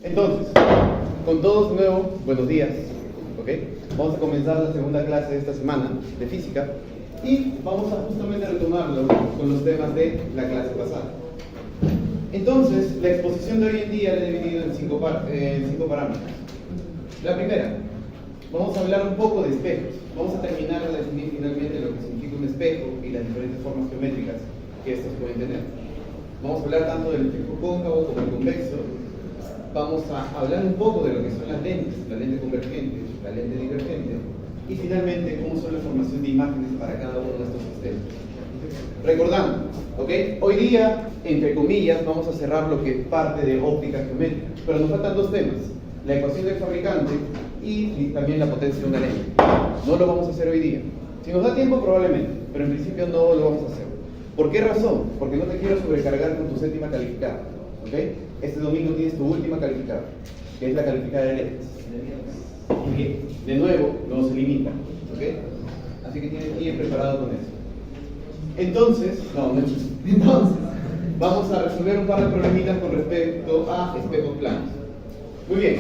Entonces, con todos de nuevo, buenos días. ¿Okay? Vamos a comenzar la segunda clase de esta semana de física y vamos a justamente retomarlo con los temas de la clase pasada. Entonces, la exposición de hoy en día la he dividido en cinco parámetros. La primera, vamos a hablar un poco de espejos. Vamos a terminar a definir finalmente lo que significa un espejo y las diferentes formas geométricas que estos pueden tener. Vamos a hablar tanto del espejo cóncavo como el convexo. Vamos a hablar un poco de lo que son las lentes, la lente convergente, la lente divergente, y finalmente cómo son la formación de imágenes para cada uno de estos sistemas. Recordando, ¿okay? Hoy día, entre comillas, vamos a cerrar lo que es parte de óptica geométrica, pero nos faltan dos temas, la ecuación del fabricante y también la potencia de una lente. No lo vamos a hacer hoy día. Si nos da tiempo, probablemente, pero en principio no lo vamos a hacer. ¿Por qué razón? Porque no te quiero sobrecargar con tu séptima calificada. ¿Okay? Este domingo tienes tu última calificada, que es la calificada de lentes. Y de nuevo, no se limita. ¿Okay? Así que tienes que ir preparado con eso. Entonces, vamos a resolver un par de problemitas con respecto a espejos planos. Muy bien.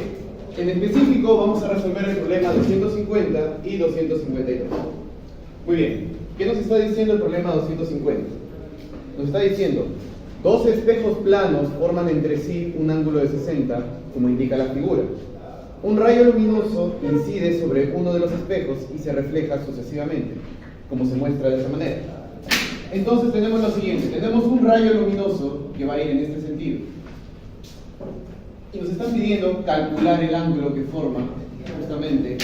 En específico, vamos a resolver el problema 250 y 252. Muy bien. ¿Qué nos está diciendo el problema 250? Nos está diciendo, dos espejos planos forman entre sí un ángulo de 60, como indica la figura. Un rayo luminoso incide sobre uno de los espejos y se refleja sucesivamente, como se muestra de esta manera. Entonces tenemos lo siguiente, tenemos un rayo luminoso que va a ir en este sentido. Y nos están pidiendo calcular el ángulo que forma justamente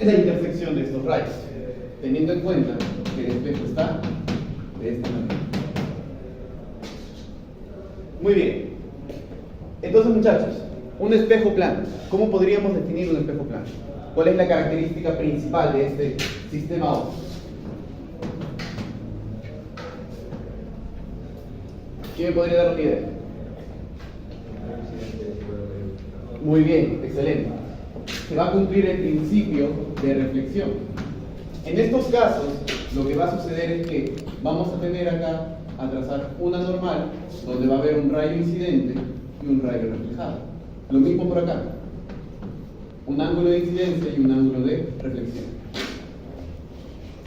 la intersección de estos rayos, teniendo en cuenta que el espejo está de esta manera. Muy bien. Entonces, muchachos, un espejo plano. ¿Cómo podríamos definir un espejo plano? ¿Cuál es la característica principal de este sistema óptico? ¿Quién me podría dar una idea? Muy bien, excelente. Se va a cumplir el principio de reflexión. En estos casos, lo que va a suceder es que vamos a tener acá a trazar una normal, donde va a haber un rayo incidente y un rayo reflejado. Lo mismo por acá. Un ángulo de incidencia y un ángulo de reflexión.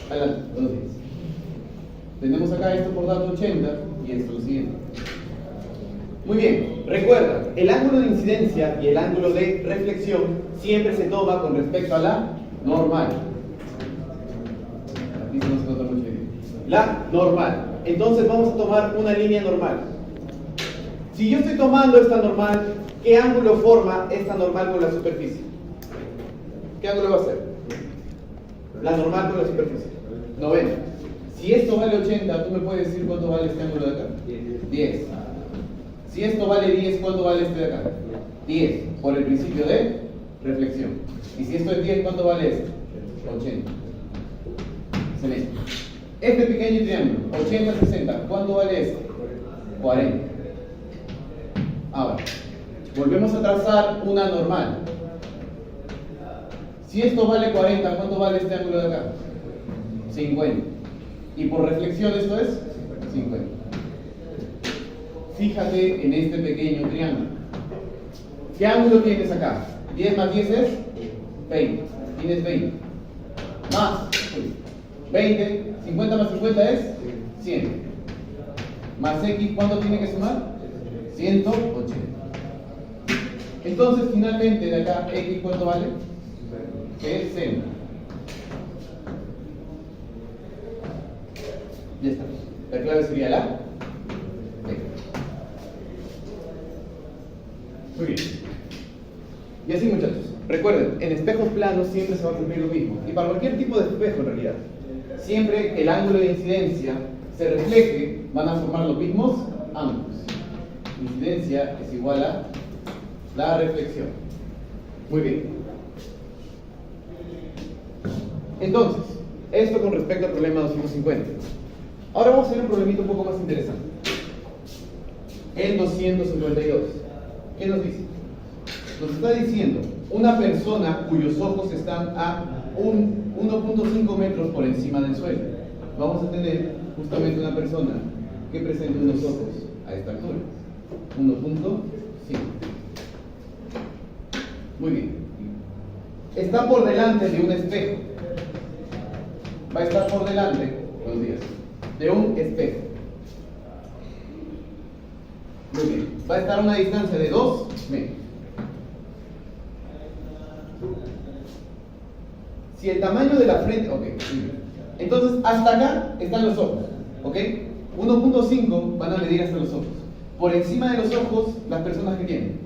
Adelante, buenos días. Tenemos acá esto por dato 80 y esto lo siguiente. Muy bien, recuerda, el ángulo de incidencia y el ángulo de reflexión siempre se toma con respecto a la normal. Aquí no se nota mucho bien. La normal. Entonces vamos a tomar una línea normal. Si yo estoy tomando esta normal, ¿qué ángulo forma esta normal con la superficie? ¿Qué ángulo va a ser? La normal con la superficie. 90. Si esto vale 80, ¿tú me puedes decir cuánto vale este ángulo de acá? 10. Si esto vale 10, ¿cuánto vale este de acá? 10, por el principio de reflexión. Y si esto es 10, ¿cuánto vale este? 80. Excelente. Este pequeño triángulo, 80-60, ¿cuánto vale este? 40. Ahora, volvemos a trazar una normal. Si esto vale 40, ¿cuánto vale este ángulo de acá? 50. Y por reflexión esto es 50. Fíjate en este pequeño triángulo. ¿Qué ángulo tienes acá? 10 más 10 es 20. Tienes 20. Más 20. 50 más 50 es 100. Más X, ¿cuánto tiene que sumar? 180. Entonces, finalmente, de acá, X, ¿cuánto vale? 60. Ya está. La clave sería la X. Muy bien. Y así, muchachos, recuerden, en espejos planos siempre se va a cumplir lo mismo. Y para cualquier tipo de espejo, en realidad, siempre que el ángulo de incidencia se refleje, van a formar los mismos ángulos. Incidencia es igual a la reflexión. Muy bien. Entonces, esto con respecto al problema 250. Ahora vamos a hacer un problemito un poco más interesante. El 252. ¿Qué nos dice? Nos está diciendo una persona cuyos ojos están a 1.5 metros por encima del suelo. Vamos a tener justamente una persona que presenta unos ojos a esta altura. 1.5. Muy bien. Está por delante de un espejo. Va a estar por delante, buenos días, de un espejo. Muy bien. Va a estar a una distancia de 2 metros. Si el tamaño de la frente... Ok. Entonces, hasta acá están los ojos. ¿Ok? 1.5 van a medir hasta los ojos. Por encima de los ojos, las personas que tienen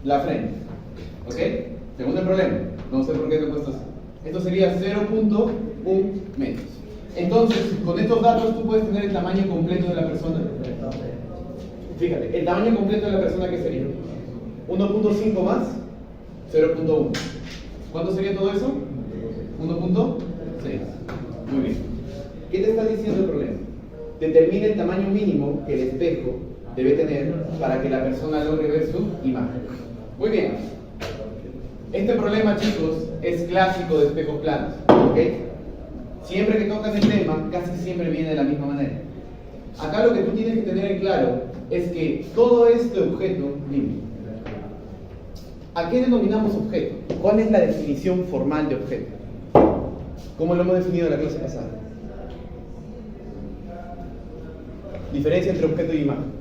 la frente. ¿Ok? Segundo problema. No sé por qué te he puesto así. Esto sería 0.1 metros. Entonces, con estos datos tú puedes tener el tamaño completo de la persona. Fíjate, el tamaño completo de la persona, ¿qué sería? 1.5 más 0.1. ¿Cuánto sería todo eso? 1.6. Muy bien. ¿Qué te está diciendo el problema? Determina el tamaño mínimo que el espejo debe tener para que la persona logre ver su imagen. Muy bien. Este problema, chicos, es clásico de espejos planos. ¿Ok? Siempre que tocan el tema, casi siempre viene de la misma manera. Acá lo que tú tienes que tener en claro es que todo este objeto, dime, ¿a qué denominamos objeto? ¿Cuál es la definición formal de objeto? ¿Cómo lo hemos definido en la clase pasada? Diferencia entre objeto y imagen.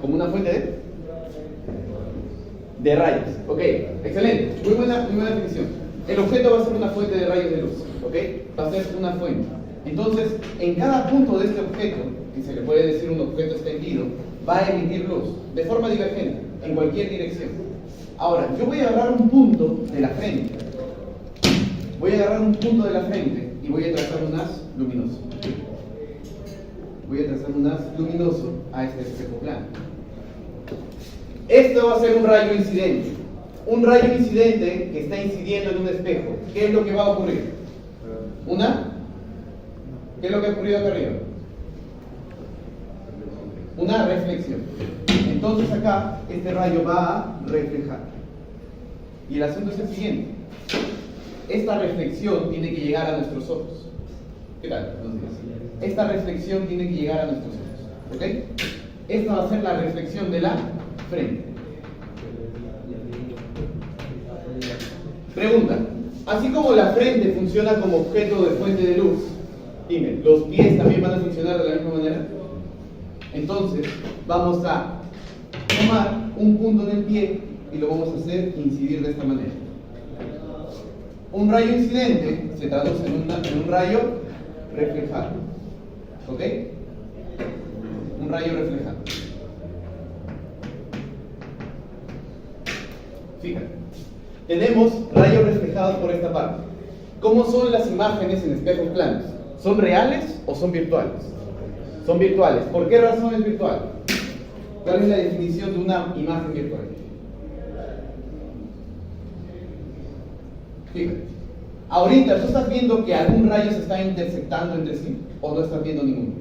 Como una fuente de rayos. Ok, excelente. Muy buena definición. El objeto va a ser una fuente de rayos de luz. Ok, va a ser una fuente. Entonces, en cada punto de este objeto, que se le puede decir un objeto extendido, va a emitir luz de forma divergente, en cualquier dirección. Ahora, yo voy a agarrar un punto de la frente. Voy a agarrar un punto de la frente y voy a trazar un haz luminoso. Voy a trazar un haz luminoso a este espejo plano. Esto va a ser un rayo incidente. Un rayo incidente que está incidiendo en un espejo. ¿Qué es lo que va a ocurrir? ¿Qué es lo que ha ocurrido acá arriba? Una reflexión. Entonces acá, este rayo va a reflejar. Y el asunto es el siguiente. Esta reflexión tiene que llegar a nuestros ojos. ¿Qué tal? Esta reflexión tiene que llegar a nuestros ojos. ¿Ok? Esta va a ser la reflexión de la frente. Pregunta. Así como la frente funciona como objeto de fuente de luz, dime, ¿los pies también van a funcionar de la misma manera? Entonces, vamos a tomar un punto en el pie y lo vamos a hacer incidir de esta manera. Un rayo incidente se traduce en un rayo reflejado. ¿Ok? Un rayo reflejado. Fíjate. Tenemos rayos reflejados por esta parte. ¿Cómo son las imágenes en espejos planos? ¿Son reales o son virtuales? Son virtuales. ¿Por qué razón es virtual? ¿Cuál es la definición de una imagen virtual? Fíjate. Ahorita, ¿tú estás viendo que algún rayo se está intersectando entre sí? ¿O no estás viendo ninguno?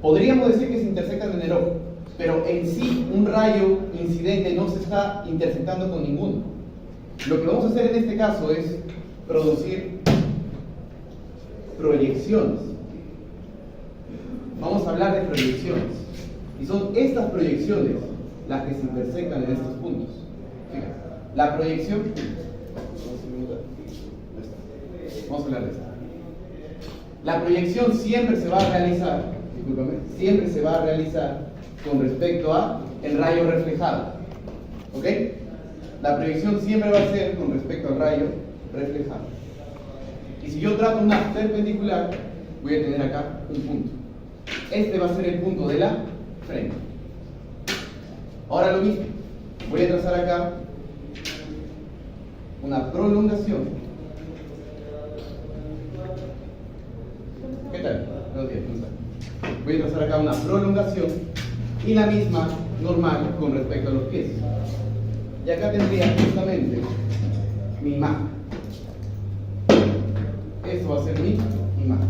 Podríamos decir que se intersectan en el ojo, pero en sí un rayo incidente no se está intersectando con ninguno. Lo que vamos a hacer en este caso es producir proyecciones. Vamos a hablar de proyecciones. Y son estas proyecciones las que se intersectan en estos puntos. Fíjate, la proyección... Vamos a hablar de esto. La proyección siempre se va a realizar, discúlpame, siempre se va a realizar con respecto a el rayo reflejado. ¿Ok? La proyección siempre va a ser con respecto al rayo reflejado. Y si yo trato una perpendicular, voy a tener acá un punto. Este va a ser el punto de la frente. Ahora lo mismo. Voy a trazar acá una prolongación. ¿Qué tal? Buenos días, ¿cómo están? Voy a trazar acá una prolongación y la misma normal con respecto a los pies. Y acá tendría justamente mi imagen. Esto va a ser mi imagen.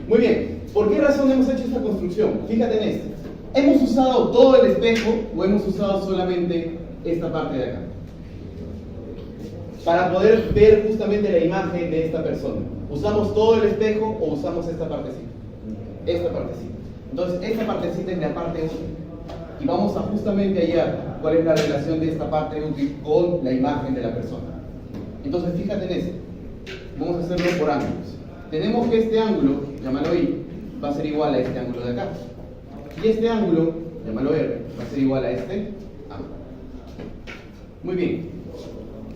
Muy bien, ¿por qué razón hemos hecho esta construcción? Fíjate en esto. ¿Hemos usado todo el espejo o hemos usado solamente esta parte de acá? para poder ver justamente la imagen de esta persona. ¿Usamos todo el espejo o usamos esta partecita? Esta partecita. Entonces, esta partecita es la parte útil. Y vamos a justamente hallar cuál es la relación de esta parte útil con la imagen de la persona. Entonces, fíjate en eso. Vamos a hacerlo por ángulos. Tenemos que este ángulo, llámalo I, va a ser igual a este ángulo de acá. Y este ángulo, llámalo R, va a ser igual a este ángulo. Muy bien.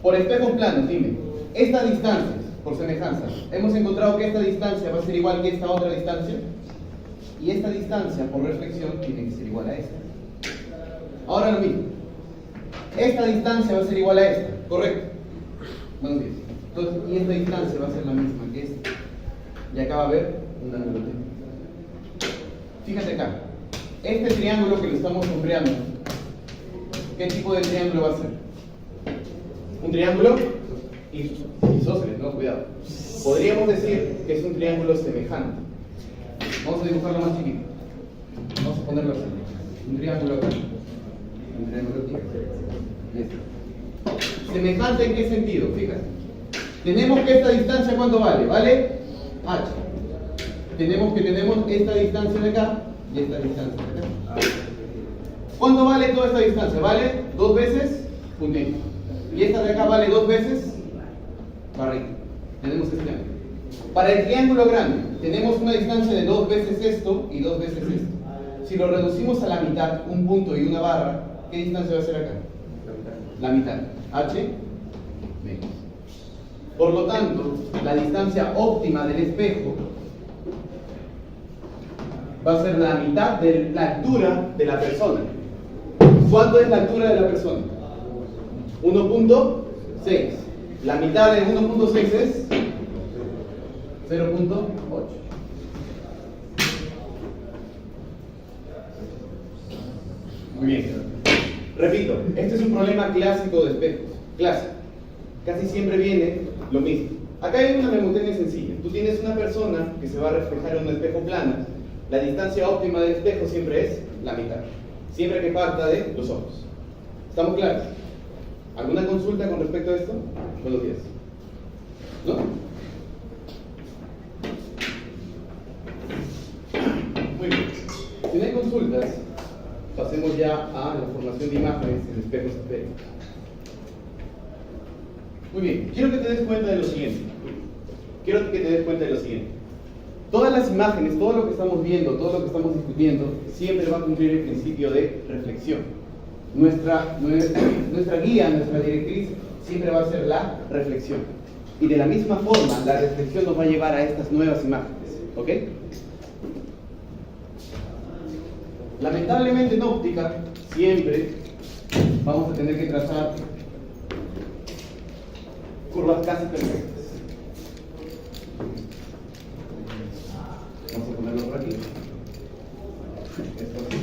Por espejos planos, dime, esta distancia, por semejanza, hemos encontrado que esta distancia va a ser igual que esta otra distancia. Y esta distancia, por reflexión, tiene que ser igual a esta. Ahora lo mismo. Esta distancia va a ser igual a esta, ¿correcto? Buenos días. Entonces, y esta distancia va a ser la misma que esta. Y acá va a haber un ángulo T. Fíjate acá. Este triángulo que lo estamos sombreando, ¿qué tipo de triángulo va a ser? Un triángulo isósceles, no, cuidado. Podríamos decir que es un triángulo semejante. Vamos a dibujarlo más chiquito. Vamos a ponerlo así. Un triángulo acá. Un triángulo aquí. ¿Semejante en qué sentido? Fíjate. Tenemos que esta distancia, ¿cuánto vale? ¿Vale? H. Tenemos esta distancia de acá y esta distancia de acá. ¿Cuánto vale toda esta distancia? ¿Vale 2 veces puntito? Y esta de acá vale 2 veces barrita. Tenemos este ángulo. Para el triángulo grande, tenemos una distancia de 2 veces esto y 2 veces esto. Si lo reducimos a la mitad, un punto y una barra, ¿qué distancia va a ser acá? La mitad. H menos. Por lo tanto, la distancia óptima del espejo va a ser la mitad de la altura de la persona. ¿Cuánto es la altura de la persona? 1.6. La mitad de 1.6 es 0.8. Muy bien. Repito, este es un problema clásico de espejos. Clásico. Casi siempre viene lo mismo. Acá hay una memotecnia sencilla. Tú tienes una persona que se va a reflejar en un espejo plano. La distancia óptima del espejo siempre es la mitad. Siempre que parta de los ojos. ¿Estamos claros? ¿Alguna consulta con respecto a esto? Buenos días. ¿No? Muy bien. Si no hay consultas, pasemos ya a la formación de imágenes en espejos esféricos. Muy bien. Quiero que te des cuenta de lo siguiente. Todas las imágenes, todo lo que estamos viendo, todo lo que estamos discutiendo, siempre va a cumplir el principio de reflexión. Nuestra guía, nuestra directriz, siempre va a ser la reflexión. Y de la misma forma, la reflexión nos va a llevar a estas nuevas imágenes. ¿Ok? Lamentablemente en óptica, siempre vamos a tener que trazar curvas casi perfectas. Vamos a ponerlo por aquí. Esto así.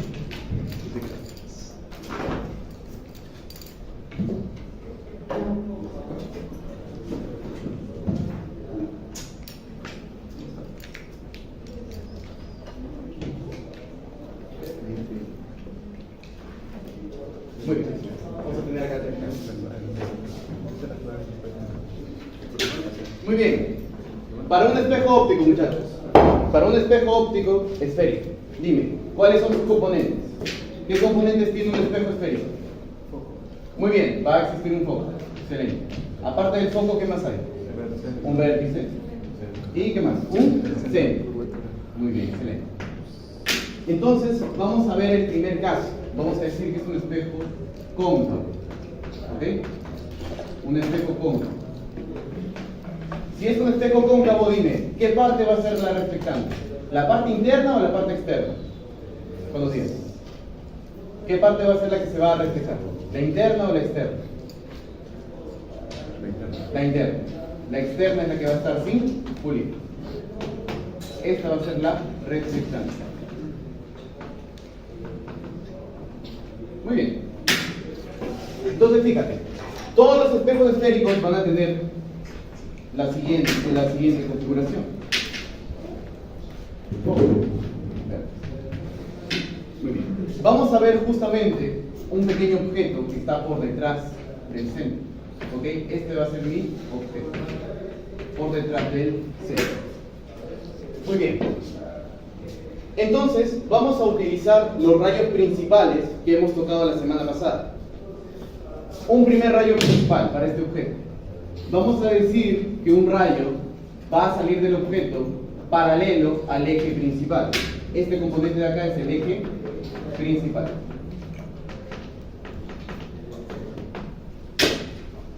Muy bien. Vamos a tener acá tres casos. Muy bien. Para un espejo óptico, muchachos. Para un espejo óptico esférico. Dime, ¿cuáles son sus componentes? ¿Qué componentes tiene un espejo esférico? Muy bien, va a existir un foco. Excelente. Aparte del foco, ¿qué más hay? Un vértice. ¿Y qué más? Un centro. Muy bien, excelente. Entonces, vamos a ver el primer caso. Vamos a decir que es un espejo cóncavo. ¿Ok? Un espejo cóncavo. Si es un espejo cóncavo, dime, ¿qué parte va a ser la reflectante? ¿La parte interna o la parte externa? Buenos días. ¿Qué parte va a ser la que se va a reflejar? ¿La interna o la externa? La interna. La externa es la que va a estar sin pulir. Esta va a ser la reflectante. Muy bien. Entonces fíjate, todos los espejos esféricos van a tener la siguiente configuración. Muy bien. Vamos a ver justamente un pequeño objeto que está por detrás del centro. ¿Ok? Este va a ser mi objeto. Por detrás del centro. Muy bien. Entonces, vamos a utilizar los rayos principales que hemos tocado la semana pasada. Un primer rayo principal para este objeto. Vamos a decir que un rayo va a salir del objeto paralelo al eje principal. Este componente de acá es el eje principal.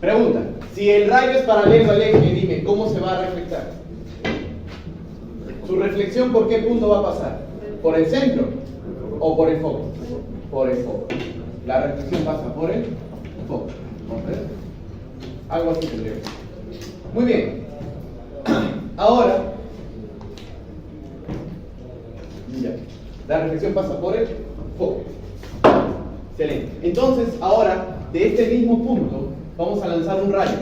Pregunta, si el rayo es paralelo al eje, dime, ¿cómo se va a reflectar? Su reflexión, ¿por qué punto va a pasar? ¿Por el centro o por el foco? Por el foco. La reflexión pasa por el foco. ¿Comprende? Algo así tendría que ser. Muy bien. Ahora, ya. La reflexión pasa por el foco. Excelente. Entonces, ahora, de este mismo punto, vamos a lanzar un rayo.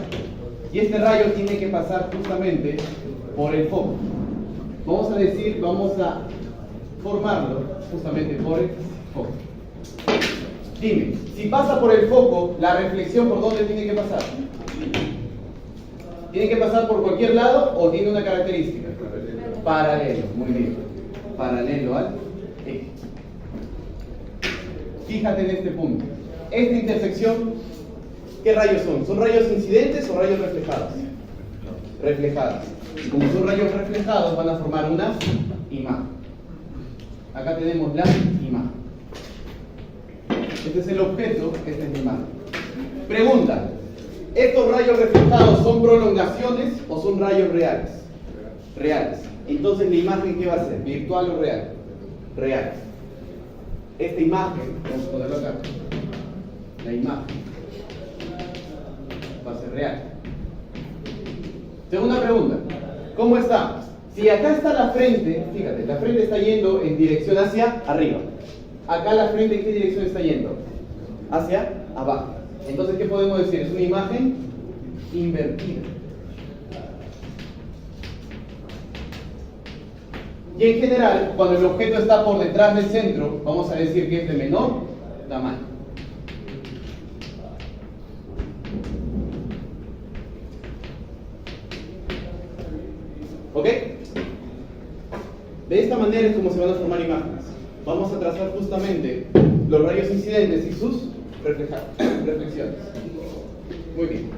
Y este rayo tiene que pasar justamente por el foco. Vamos a decir, vamos a formarlo justamente por el foco. Dime, si pasa por el foco, la reflexión, ¿por dónde tiene que pasar? ¿Tiene que pasar por cualquier lado o tiene una característica? Paralelo, muy bien. Paralelo al eje. Fíjate en este punto. Esta intersección, ¿qué rayos son? ¿Son rayos incidentes o rayos reflejados? Reflejados. Y como son rayos reflejados, van a formar una imagen. Acá tenemos la imagen. Este es el objeto, esta es la imagen. Pregunta, ¿estos rayos reflejados son prolongaciones o son rayos reales? Reales. Entonces, ¿la imagen qué va a ser? ¿Virtual o real? Real. Esta imagen, vamos a ponerlo acá. La imagen va a ser real. Segunda pregunta, ¿cómo está? Si acá está la frente, fíjate, la frente está yendo en dirección hacia arriba. Acá la frente, ¿en qué dirección está yendo? Hacia abajo. Entonces, ¿qué podemos decir? Es una imagen invertida. Y en general, cuando el objeto está por detrás del centro, vamos a decir que es de menor tamaño. ¿Ok? De esta manera es como se van a formar imágenes. Vamos a trazar justamente los rayos incidentes y sus reflexiones. Muy bien.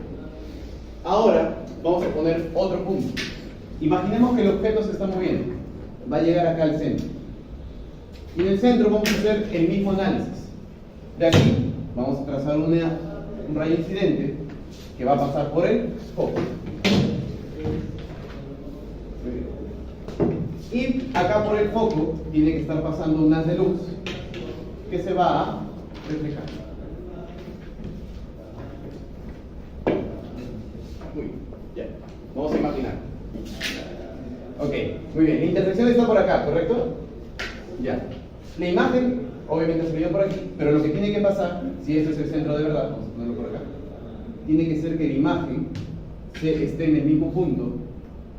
Ahora vamos a poner otro punto. Imaginemos que el objeto se está moviendo. Va a llegar acá al centro. Y en el centro vamos a hacer el mismo análisis. De aquí vamos a trazar un rayo incidente que va a pasar por el foco. Y acá por el foco tiene que estar pasando un haz de luz que se va a reflejar. Muy bien, ya. Vamos a imaginar. Ok, muy bien. La intersección está por acá, ¿correcto? Ya. La imagen, obviamente, ha salido por aquí, pero lo que tiene que pasar, si este es el centro de verdad, vamos a ponerlo por acá, tiene que ser que la imagen esté en el mismo punto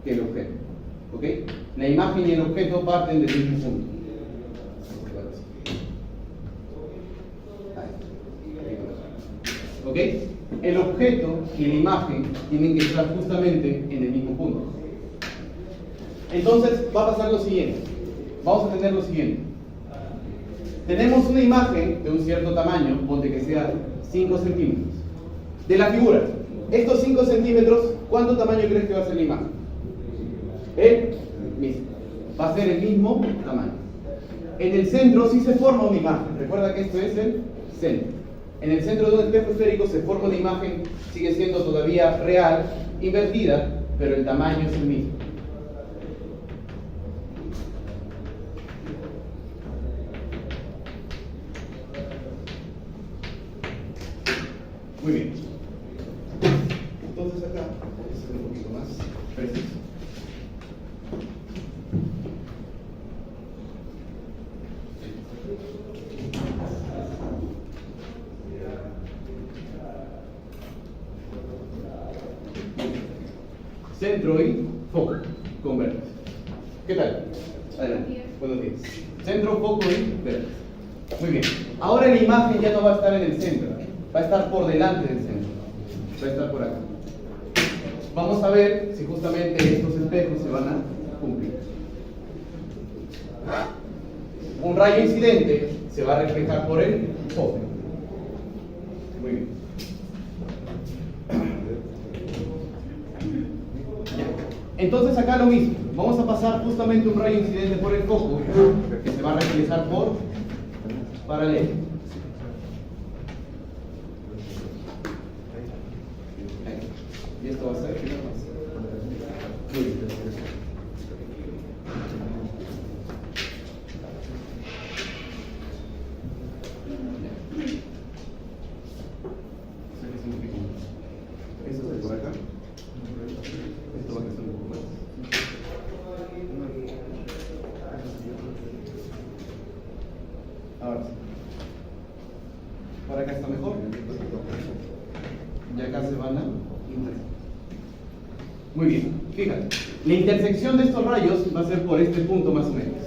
que el objeto. ¿Ok? La imagen y el objeto parten del mismo punto. ¿Ok? El objeto y la imagen tienen que estar justamente en el mismo punto. Entonces va a pasar lo siguiente. Vamos a tener lo siguiente. Tenemos una imagen de un cierto tamaño, ponte que sea 5 centímetros. De la figura. Estos 5 centímetros, ¿cuánto tamaño crees que va a ser la imagen? El mismo. Va a ser el mismo tamaño. En el centro sí se forma una imagen. Recuerda que esto es el centro. En el centro de un espejo esférico se forma una imagen, sigue siendo todavía real, invertida, pero el tamaño es el mismo. Muy bien. Entonces acá vamos a hacer un poquito más preciso. Centro y foco con vértice. ¿Qué tal? Adelante. Buenos días. Centro, foco y vértice. Muy bien. Ahora la imagen ya no va a estar en el centro, va a estar por delante del centro. va a estar por acá. Vamos a ver si justamente estos espejos se van a cumplir. Un rayo incidente se va a reflejar por el foco. Muy bien. Entonces acá lo mismo. Vamos a pasar justamente un rayo incidente por el foco que se va a reflejar por paralelo. Y esto va a ser muy bien. Esto es por acá. Esto va a crecer un poco más. Ahora sí. Para acá está mejor. Y acá se van a intersectar. Muy bien, fíjate. La intersección de estos rayos va a ser por este punto más o menos.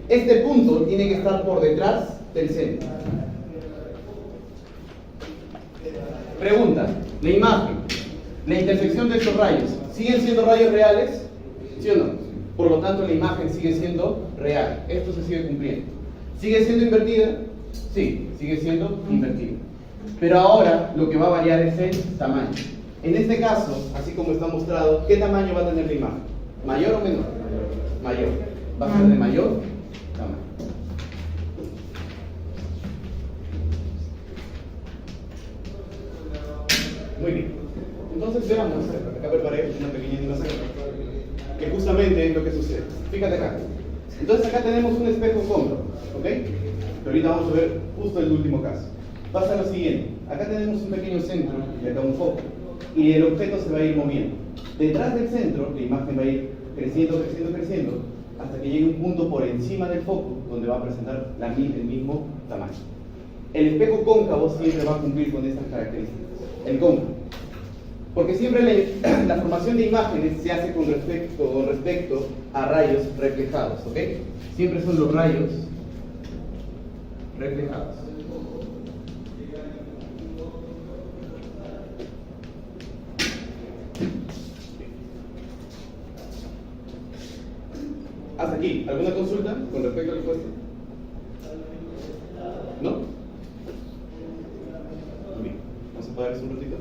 Este punto tiene que estar por detrás del centro. Pregunta, la imagen, la intersección de estos rayos, ¿siguen siendo rayos reales? ¿Sí o no? Por lo tanto, la imagen sigue siendo real. Esto se sigue cumpliendo. ¿Sigue siendo invertida? Sí, sigue siendo invertida. Pero ahora lo que va a variar es el tamaño. En este caso, así como está mostrado, ¿qué tamaño va a tener la imagen? ¿Mayor o menor? Mayor. Va a ser de mayor tamaño. Muy bien. Entonces veamos, acá preparé una pequeña animación, que justamente es lo que sucede. Fíjate acá. Entonces acá tenemos un espejo cóncavo, ¿ok? Pero ahorita vamos a ver justo el último caso. Pasa lo siguiente. Acá tenemos un pequeño centro y acá un foco. Y el objeto se va a ir moviendo. Detrás del centro, la imagen va a ir creciendo, creciendo, creciendo, hasta que llegue un punto por encima del foco, donde va a presentar el mismo tamaño. El espejo cóncavo siempre va a cumplir con estas características. El cóncavo. Porque siempre la formación de imágenes se hace con respecto a rayos reflejados, ¿ok? Siempre son los rayos reflejados. Hasta aquí, ¿alguna consulta con respecto al puesto? ¿No? Muy bien, vamos a parar eso un ratito.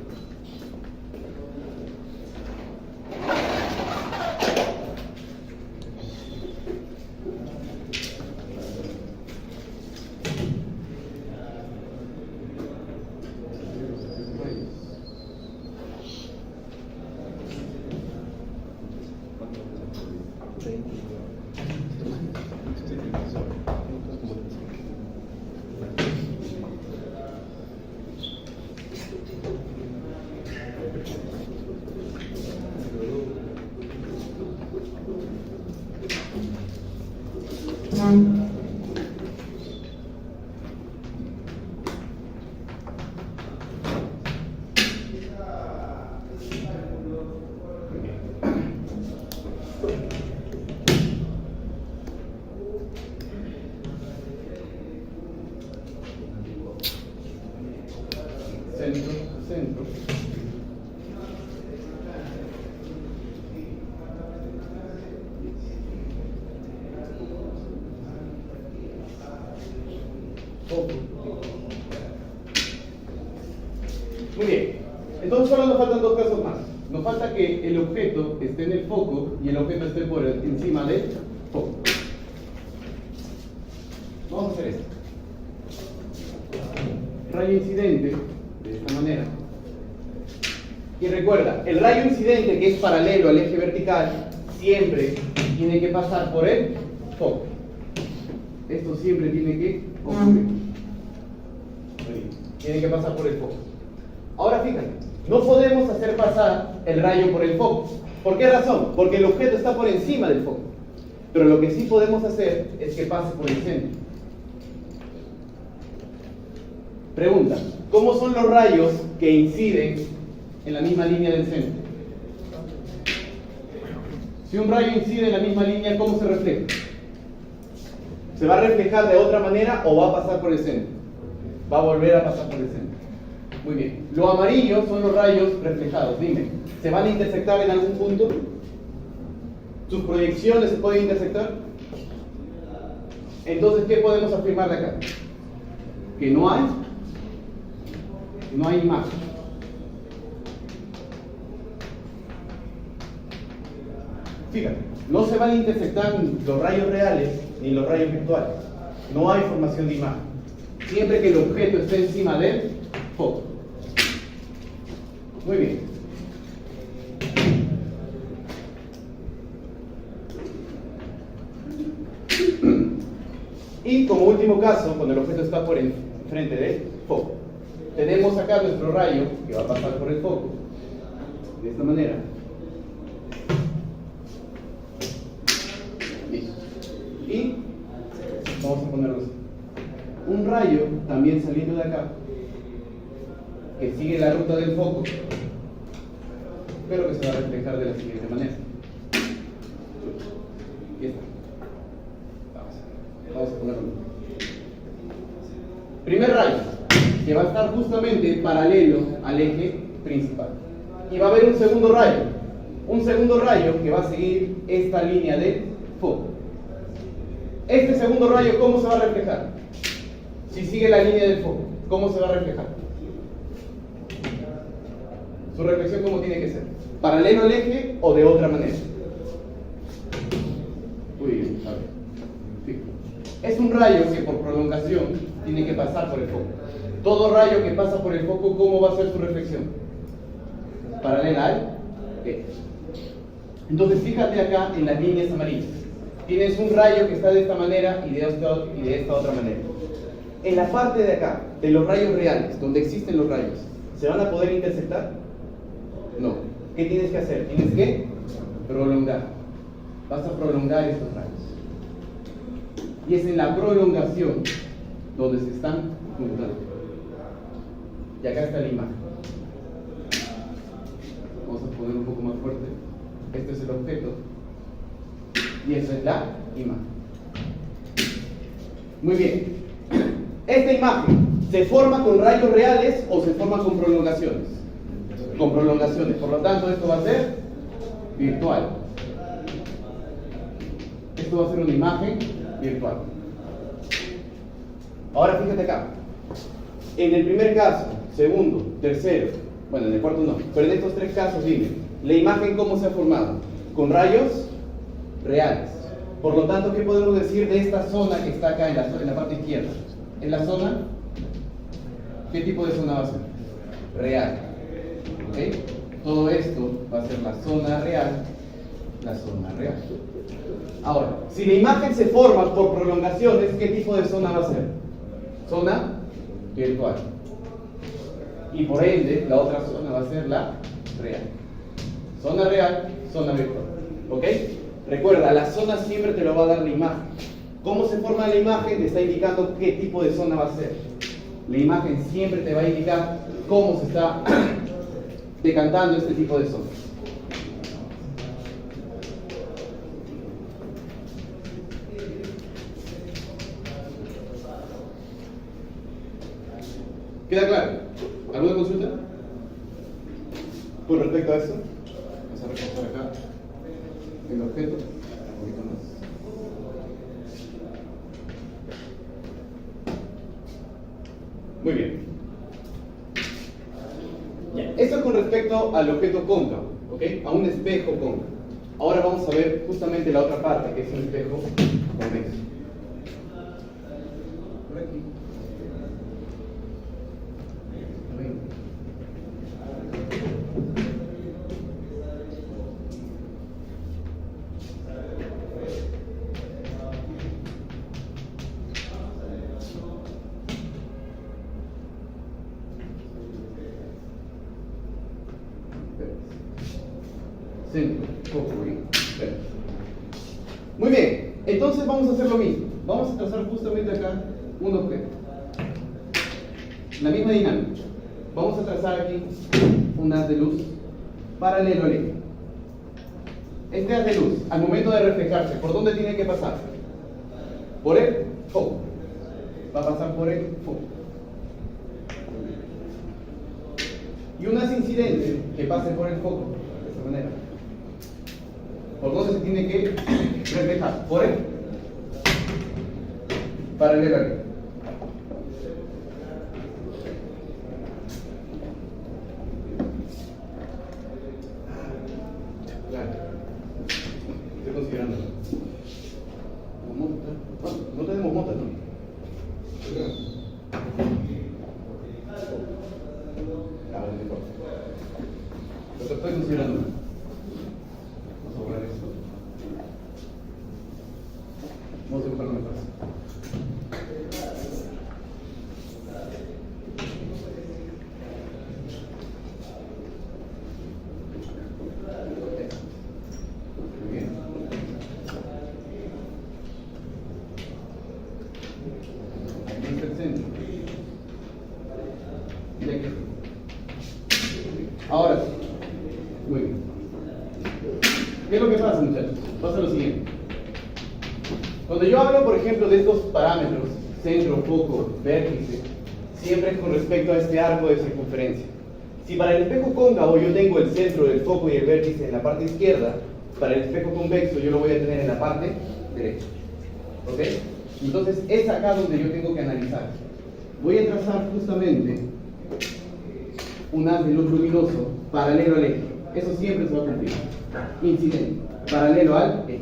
Centro. Foco. Muy bien. Entonces solo nos faltan dos casos más. Nos falta que el objeto esté en el foco y el objeto esté por encima del foco. Vamos a hacer esto. Rayo incidente de esta manera. Y recuerda, el rayo incidente que es paralelo al eje vertical siempre tiene que pasar por el foco. Esto siempre tiene que ocurrir. Tiene que pasar por el foco. Ahora fíjate, no podemos hacer pasar el rayo por el foco. ¿Por qué razón? Porque el objeto está por encima del foco. Pero lo que sí podemos hacer es que pase por el centro. Pregunta, ¿cómo son los rayos que inciden en la misma línea del centro? Si un rayo incide en la misma línea, ¿cómo se refleja? ¿Se va a reflejar de otra manera o va a pasar por el centro? Va a volver a pasar por el centro. Muy bien. Lo amarillo son los rayos reflejados. Dime, ¿se van a intersectar en algún punto? ¿Sus proyecciones se pueden intersectar? Entonces, ¿qué podemos afirmar de acá? Que no hay imagen. Fíjate, no se van a intersectar los rayos reales ni los rayos virtuales. No hay formación de imagen. Siempre que el objeto esté encima del foco. Muy bien. Y como último caso, cuando el objeto está por enfrente del foco, tenemos acá nuestro rayo que va a pasar por el foco, de esta manera. Listo. Y vamos a ponerlo así. Un rayo también saliendo de acá, que sigue la ruta del foco, pero que se va a reflejar de la siguiente manera. Y está. Vamos a ponerlo. Primer rayo, que va a estar justamente paralelo al eje principal. Y va a haber un segundo rayo que va a seguir esta línea de foco. Este segundo rayo, ¿cómo se va a reflejar? Si sigue la línea del foco, ¿cómo se va a reflejar? Su reflexión, ¿cómo tiene que ser? ¿Paralelo al eje o de otra manera? Muy bien, a ver. Sí. Es un rayo que por prolongación tiene que pasar por el foco. Todo rayo que pasa por el foco, ¿cómo va a ser su reflexión? Paralela al eje. Entonces, fíjate acá en las líneas amarillas. Tienes un rayo que está de esta manera y de esta otra manera. En la parte de acá, de los rayos reales, donde existen los rayos, ¿se van a poder intersectar? No. ¿Qué tienes que hacer? Tienes que prolongar. Vas a prolongar estos rayos. Y es en la prolongación donde se están juntando. Y acá está la imagen. Vamos a poner un poco más fuerte. Este es el objeto. Y esa es la imagen. Muy bien. Esta imagen, ¿se forma con rayos reales o se forma con prolongaciones? Con prolongaciones. Por lo tanto, esto va a ser virtual. Esto va a ser una imagen virtual. Ahora fíjate acá. En el primer caso, segundo, tercero, bueno, en el cuarto no, pero en estos tres casos, dime, ¿la imagen cómo se ha formado? Con rayos reales. Por lo tanto, ¿qué podemos decir de esta zona que está acá en la parte izquierda? En la zona, ¿qué tipo de zona va a ser? Real. ¿Okay? Todo esto va a ser la zona real, la zona real. Ahora, si la imagen se forma por prolongaciones, ¿qué tipo de zona va a ser? Zona virtual. Y por ende, la otra zona va a ser la real. Zona real, zona virtual. ¿Ok? Recuerda, la zona siempre te lo va a dar la imagen. ¿Cómo se forma la imagen? Te está indicando qué tipo de zona va a ser. La imagen siempre te va a indicar cómo se está decantando este tipo de zonas. ¿Queda claro? ¿Alguna consulta? Con respecto a esto, vamos a recortar acá el objeto un poquito más. Muy bien. Ya. Esto es con respecto al objeto cóncavo, ¿ok? A un espejo cóncavo. Ahora vamos a ver justamente la otra parte, que es un espejo convexo. Por aquí. Muy bien, entonces vamos a hacer lo mismo. Vamos a trazar justamente acá un objeto. La misma dinámica. Vamos a trazar aquí un haz de luz paralelo al eje. Este haz de luz, al momento de reflejarse, ¿por dónde tiene que pasar? Por el foco. Va a pasar por el foco. y un haz incidente que pase por el foco, de esta manera. ¿Por dónde se tiene que reflejar? Por el paralelo aquí. Claro. Estoy considerando. No tenemos mota, ¿no? Lo estoy considerando. Vamos a borrar esto. Vamos a dibujarlo mejor. Muy bien. Aquí está el centro. Y aquí. Ahora sí. Muy bien. ¿Qué es lo que pasa, muchachos? Pasa lo siguiente. Cuando yo hablo, por ejemplo, de estos parámetros, centro, foco, vértice, siempre es con respecto a este arco de circunferencia. Si para el espejo cóncavo yo tengo el centro, el foco y el vértice en la parte izquierda, para el espejo convexo yo lo voy a tener en la parte derecha. ¿Ok? Entonces es acá donde yo tengo que analizar. Voy a trazar justamente un haz de luz luminoso paralelo al eje. Eso siempre se va a cumplir. Incidente, paralelo al eje.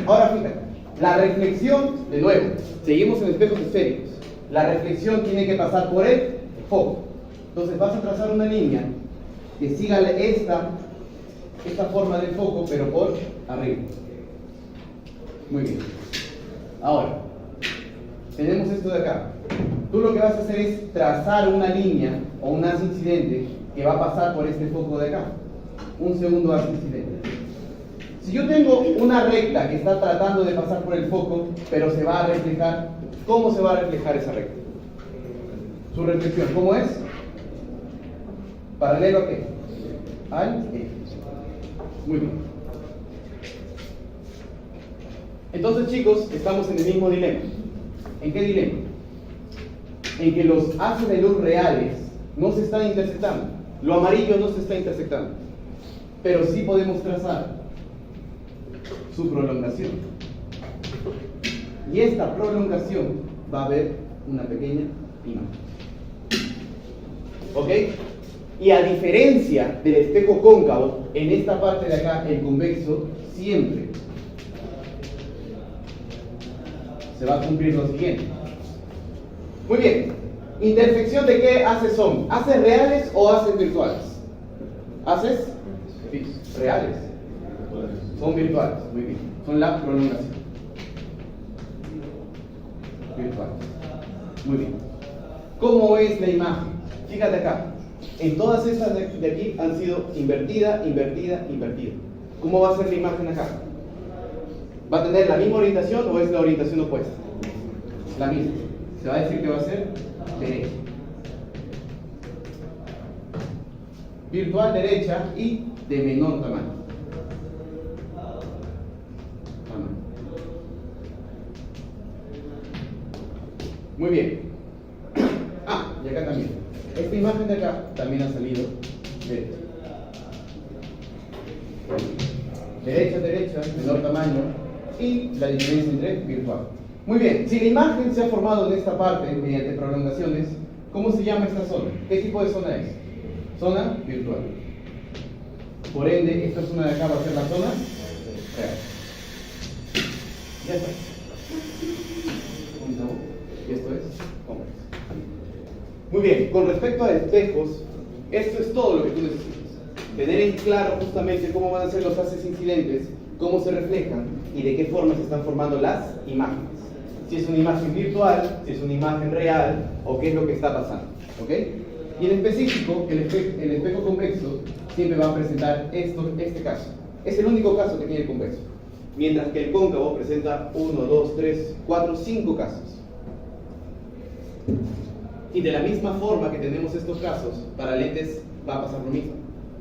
Ahora fíjate, la reflexión, de nuevo, seguimos en espejos esféricos. La reflexión tiene que pasar por el foco. Entonces vas a trazar una línea que siga esta forma del foco, pero por arriba. Muy bien. Ahora, tenemos esto de acá. Tú lo que vas a hacer es trazar una línea o un haz incidente que va a pasar por este foco de acá. Un segundo haz incidente. Si yo tengo una recta que está tratando de pasar por el foco, pero se va a reflejar, ¿cómo se va a reflejar esa recta? Su reflexión, ¿cómo es? ¿Paralelo a qué? Al eje. Muy bien. Entonces, chicos, estamos en el mismo dilema. ¿En qué dilema? En que los haces de luz reales no se están intersectando. Lo amarillo no se está intersectando. Pero sí podemos trazar su prolongación. Y esta prolongación va a haber una pequeña imagen. ¿Ok? Y a diferencia del espejo cóncavo, en esta parte de acá, el convexo, siempre se va a cumplir lo siguiente. Muy bien. ¿Intersección de qué haces son? ¿Haces reales o haces virtuales? ¿Haces? Reales. Son virtuales. Muy bien. Son la prolongación. Virtuales. Muy bien. ¿Cómo es la imagen? Fíjate acá. En todas estas de aquí han sido invertida, invertida, invertida. ¿Cómo va a ser la imagen acá? ¿Va a tener la misma orientación o es la orientación opuesta? La misma. Se va a decir que va a ser derecha. Virtual derecha y de menor tamaño. Muy bien. Ah, y acá también. Esta imagen de acá también ha salido derecha. Derecha, derecha, menor tamaño y la diferencia entre virtual. Muy bien, si la imagen se ha formado en esta parte mediante prolongaciones, ¿cómo se llama esta zona? ¿Qué tipo de zona es? Zona virtual. Por ende, esta zona de acá va a ser la zona real. Ya está. Y esto es convexo. Muy bien, con respecto a espejos, esto es todo lo que tú necesitas. Tener en claro justamente cómo van a ser los haces incidentes, cómo se reflejan y de qué forma se están formando las imágenes. Si es una imagen virtual, si es una imagen real o qué es lo que está pasando. ¿Ok? Y en específico, el espejo convexo siempre va a presentar este caso. Es el único caso que tiene el convexo. Mientras que el cóncavo presenta 1, 2, 3, 4, 5 casos. Y de la misma forma que tenemos estos casos, para lentes va a pasar lo mismo.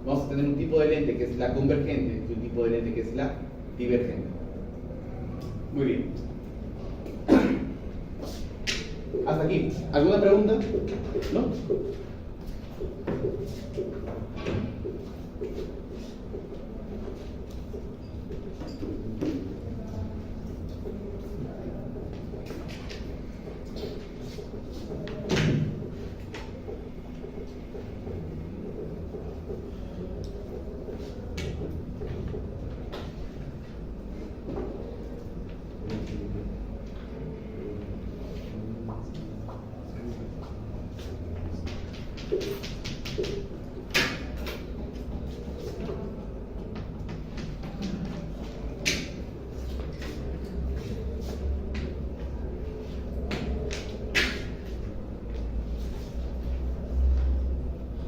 Vamos a tener un tipo de lente que es la convergente y un tipo de lente que es la divergente. Muy bien. Hasta aquí. ¿Alguna pregunta? ¿No?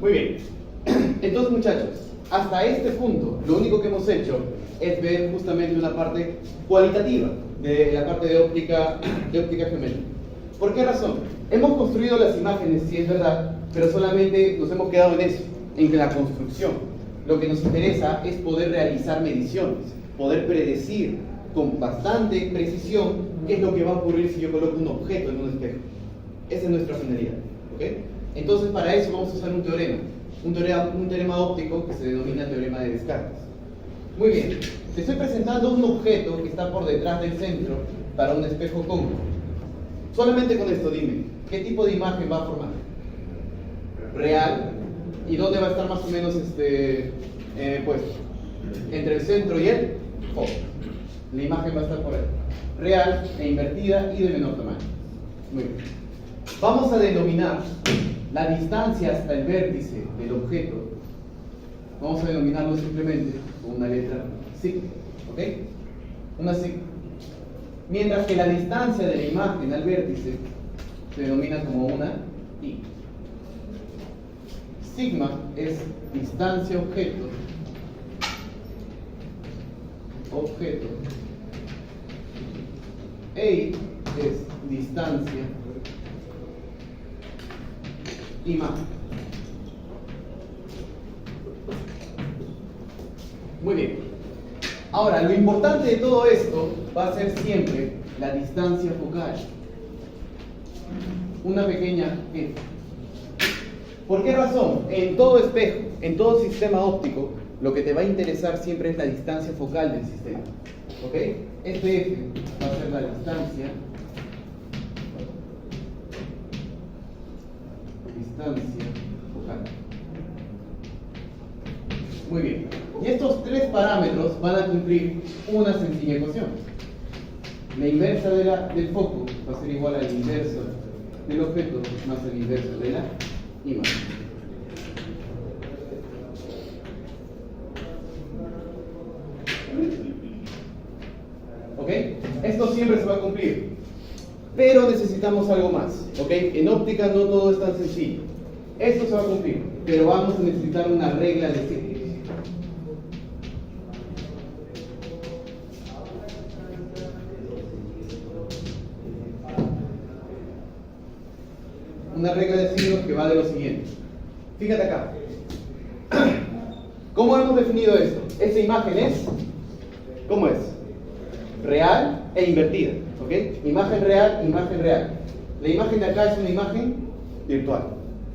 Muy bien. Entonces, muchachos, hasta este punto, lo único que hemos hecho es ver justamente una parte cualitativa de la parte de óptica geométrica. ¿Por qué razón? Hemos construido las imágenes, sí es verdad, pero solamente nos hemos quedado en eso, en la construcción. Lo que nos interesa es poder realizar mediciones, poder predecir con bastante precisión qué es lo que va a ocurrir si yo coloco un objeto en un espejo. Esa es nuestra finalidad, ¿ok? Entonces, para eso vamos a usar un teorema óptico que se denomina teorema de Descartes. Muy bien, te estoy presentando un objeto que está por detrás del centro para un espejo cóncavo. Solamente con esto dime, ¿qué tipo de imagen va a formar? Real. ¿Y dónde va a estar más o menos puesto? Entre el centro y el foco. La imagen va a estar por ahí. Real e invertida y de menor tamaño. Muy bien. Vamos a denominar la distancia hasta el vértice del objeto. Vamos a denominarlo simplemente con una letra sigma. ¿Ok? Una sigma. Mientras que la distancia de la imagen al vértice se denomina como una i. Sigma es distancia objeto. E I es distancia imagen. Muy bien. Ahora, lo importante de todo esto va a ser siempre la distancia focal. Una pequeña f. ¿Por qué razón? En todo espejo, en todo sistema óptico, lo que te va a interesar siempre es la distancia focal del sistema. ¿Ok? Este f va a ser la distancia focal. Muy bien. Y estos tres parámetros van a cumplir una sencilla ecuación. La inversa del foco va a ser igual a la inversa del objeto más el inverso de la imagen. ¿Ok? Esto siempre se va a cumplir. Pero necesitamos algo más. ¿Ok? En óptica no todo es tan sencillo. Esto se va a cumplir, pero vamos a necesitar una regla de círculos. Una regla de signos que va de lo siguiente. Fíjate acá. ¿Cómo hemos definido esto? Esta imagen es, ¿cómo es? Real e invertida. ¿Ok? Imagen real, imagen real. La imagen de acá es una imagen virtual.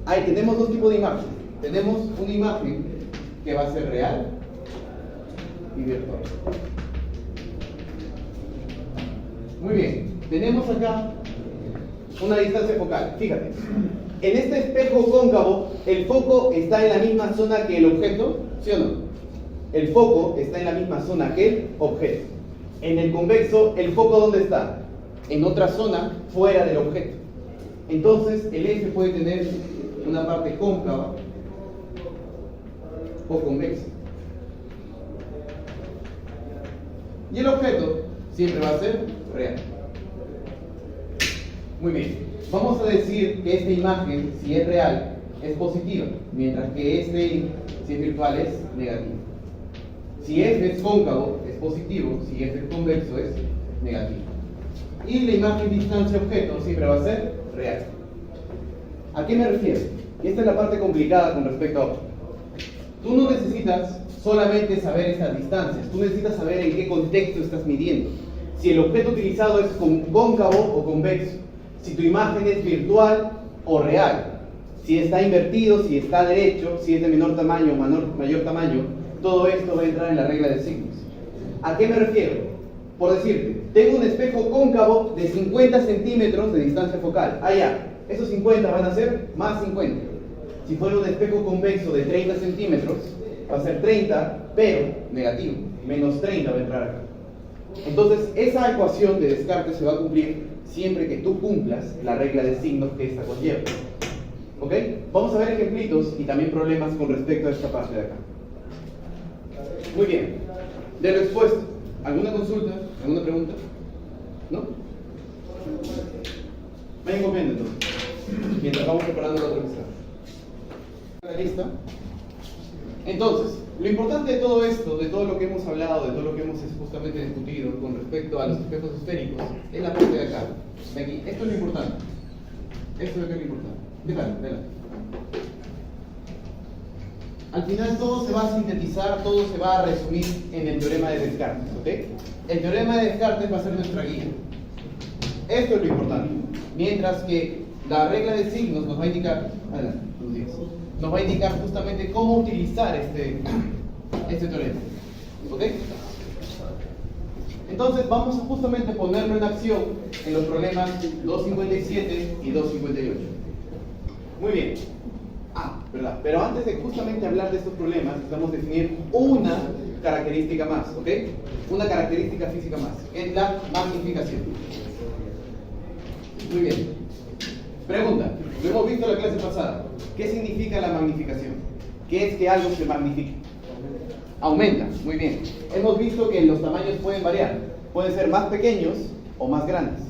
Ahí tenemos dos tipos de imágenes. Tenemos una imagen que va a ser real y virtual. Muy bien. Tenemos acá una distancia focal. Fíjate. En este espejo cóncavo, el foco está en la misma zona que el objeto, ¿sí o no? El foco está en la misma zona que el objeto. En el convexo, ¿el foco dónde está? En otra zona fuera del objeto. Entonces, el eje puede tener una parte cóncava o convexa. Y el objeto siempre va a ser real. Muy bien. Vamos a decir que esta imagen, si es real, es positiva, mientras que si es virtual, es negativo. Si es cóncavo, es positivo, si es convexo, es negativo. Y la imagen distancia-objeto siempre va a ser real. ¿A qué me refiero? Y esta es la parte complicada con respecto a óptica. Tú no necesitas solamente saber estas distancias, tú necesitas saber en qué contexto estás midiendo. Si el objeto utilizado es cóncavo o convexo, si tu imagen es virtual o real. Si está invertido, si está derecho, si es de menor tamaño o mayor tamaño, todo esto va a entrar en la regla de signos. ¿A qué me refiero? Por decirte, tengo un espejo cóncavo de 50 centímetros de distancia focal. Ah, ya, esos 50 van a ser más 50. Si fuera un espejo convexo de 30 centímetros, va a ser 30, pero negativo. Menos 30 va a entrar acá. Entonces, esa ecuación de Descartes se va a cumplir siempre que tú cumplas la regla de signos que esta conlleva. ¿Ok? Vamos a ver ejemplitos y también problemas con respecto a esta parte de acá. Muy bien. De lo expuesto, ¿alguna consulta? ¿Alguna pregunta? ¿No? Vayan comiendo entonces, mientras vamos preparando la otra mesa. ¿Lista? Entonces, lo importante de todo esto, de todo lo que hemos hablado, de todo lo que hemos justamente discutido con respecto a los espejos esféricos, es la parte de acá. De aquí. Esto es lo importante. Esto es lo importante. Déjalo. Al final todo se va a sintetizar, todo se va a resumir en el teorema de Descartes, ¿ok? El teorema de Descartes va a ser nuestra guía. Esto es lo importante. Mientras que la regla de signos nos va a indicar, adelante, nos va a indicar justamente cómo utilizar este teorema, ¿ok? Entonces vamos a justamente ponerlo en acción en los problemas 257 y 258. Muy bien. ¿Verdad? Pero antes de justamente hablar de estos problemas, necesitamos definir una característica más, ¿ok? Una característica física más, que es la magnificación. Muy bien. Pregunta, lo hemos visto en la clase pasada. ¿Qué significa la magnificación? ¿Qué es que algo se magnifica? Aumenta, muy bien. Hemos visto que los tamaños pueden variar. Pueden ser más pequeños o más grandes.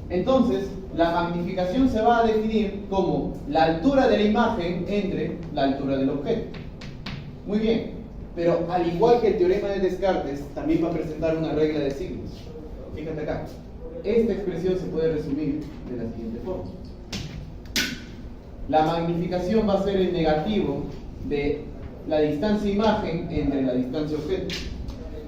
Entonces, la magnificación se va a definir como la altura de la imagen entre la altura del objeto. Muy bien, pero al igual que el teorema de Descartes, también va a presentar una regla de signos. Fíjate acá. Esta expresión se puede resumir de la siguiente forma. La magnificación va a ser el negativo de la distancia imagen entre la distancia objeto.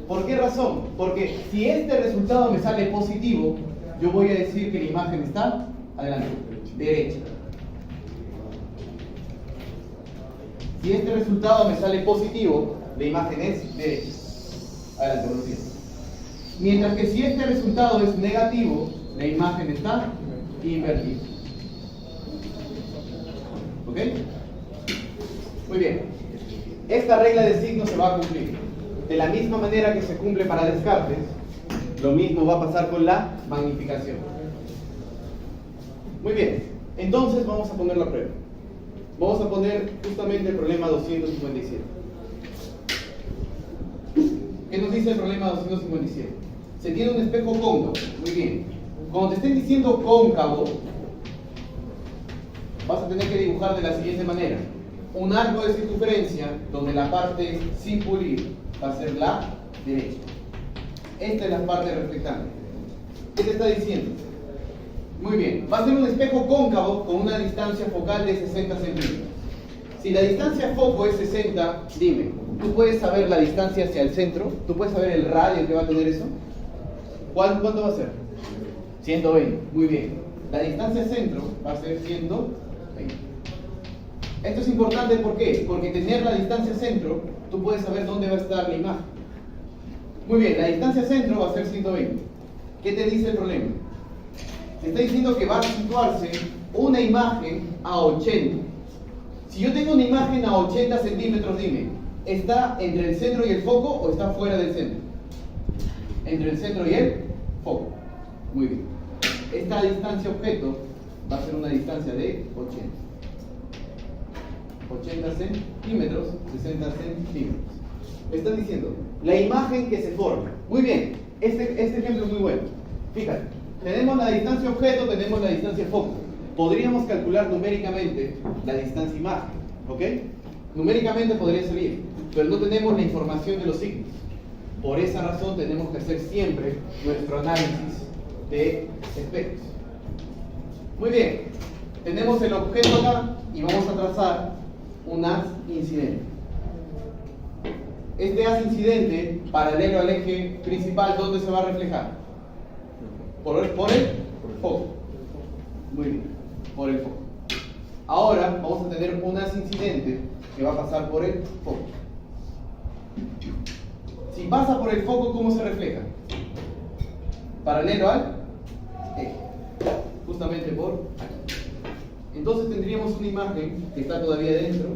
¿Por qué razón? Porque si este resultado me sale positivo, yo voy a decir que la imagen está, adelante, derecha. Si este resultado me sale positivo, la imagen es derecha. Adelante, buenos días. Mientras que si este resultado es negativo, la imagen está invertida. ¿Ok? Muy bien. Esta regla de signos se va a cumplir. De la misma manera que se cumple para Descartes, lo mismo va a pasar con la magnificación. Muy bien, entonces vamos a poner la prueba. Vamos a poner justamente el problema 257. ¿Qué nos dice el problema 257? Se tiene un espejo cóncavo. Muy bien. Cuando te estén diciendo cóncavo, vas a tener que dibujar de la siguiente manera. Un arco de circunferencia donde la parte sin pulir va a ser la derecha. Esta es la parte reflectante. ¿Qué te está diciendo? Muy bien, va a ser un espejo cóncavo con una distancia focal de 60 centímetros. Si la distancia foco es 60, dime, ¿tú puedes saber la distancia hacia el centro? ¿Tú puedes saber el radio que va a tener eso? ¿Cuánto va a ser? 120, muy bien. La distancia centro va a ser 120. Esto es importante, ¿por qué? Porque tener la distancia centro, tú puedes saber dónde va a estar la imagen. Muy bien, la distancia centro va a ser 120. ¿Qué te dice el problema? Te está diciendo que va a situarse una imagen a 80. Si yo tengo una imagen a 80 centímetros, dime, ¿está entre el centro y el foco o está fuera del centro? Entre el centro y el foco. Muy bien. Esta distancia objeto va a ser una distancia de 80. 80 centímetros, 60 centímetros. Me están diciendo, la imagen que se forma. Muy bien, este ejemplo es muy bueno. Fíjate, tenemos la distancia objeto, tenemos la distancia foco. Podríamos calcular numéricamente la distancia imagen, ¿ok? Numéricamente podría salir, pero no tenemos la información de los signos. Por esa razón tenemos que hacer siempre nuestro análisis de espejos. Muy bien, tenemos el objeto acá y vamos a trazar un haz incidente. Este haz incidente, paralelo al eje principal, ¿dónde se va a reflejar? Por el foco. Muy bien, por el foco. Ahora vamos a tener un haz incidente que va a pasar por el foco. Si pasa por el foco, ¿cómo se refleja? Paralelo al eje, justamente por aquí. Entonces tendríamos una imagen que está todavía dentro.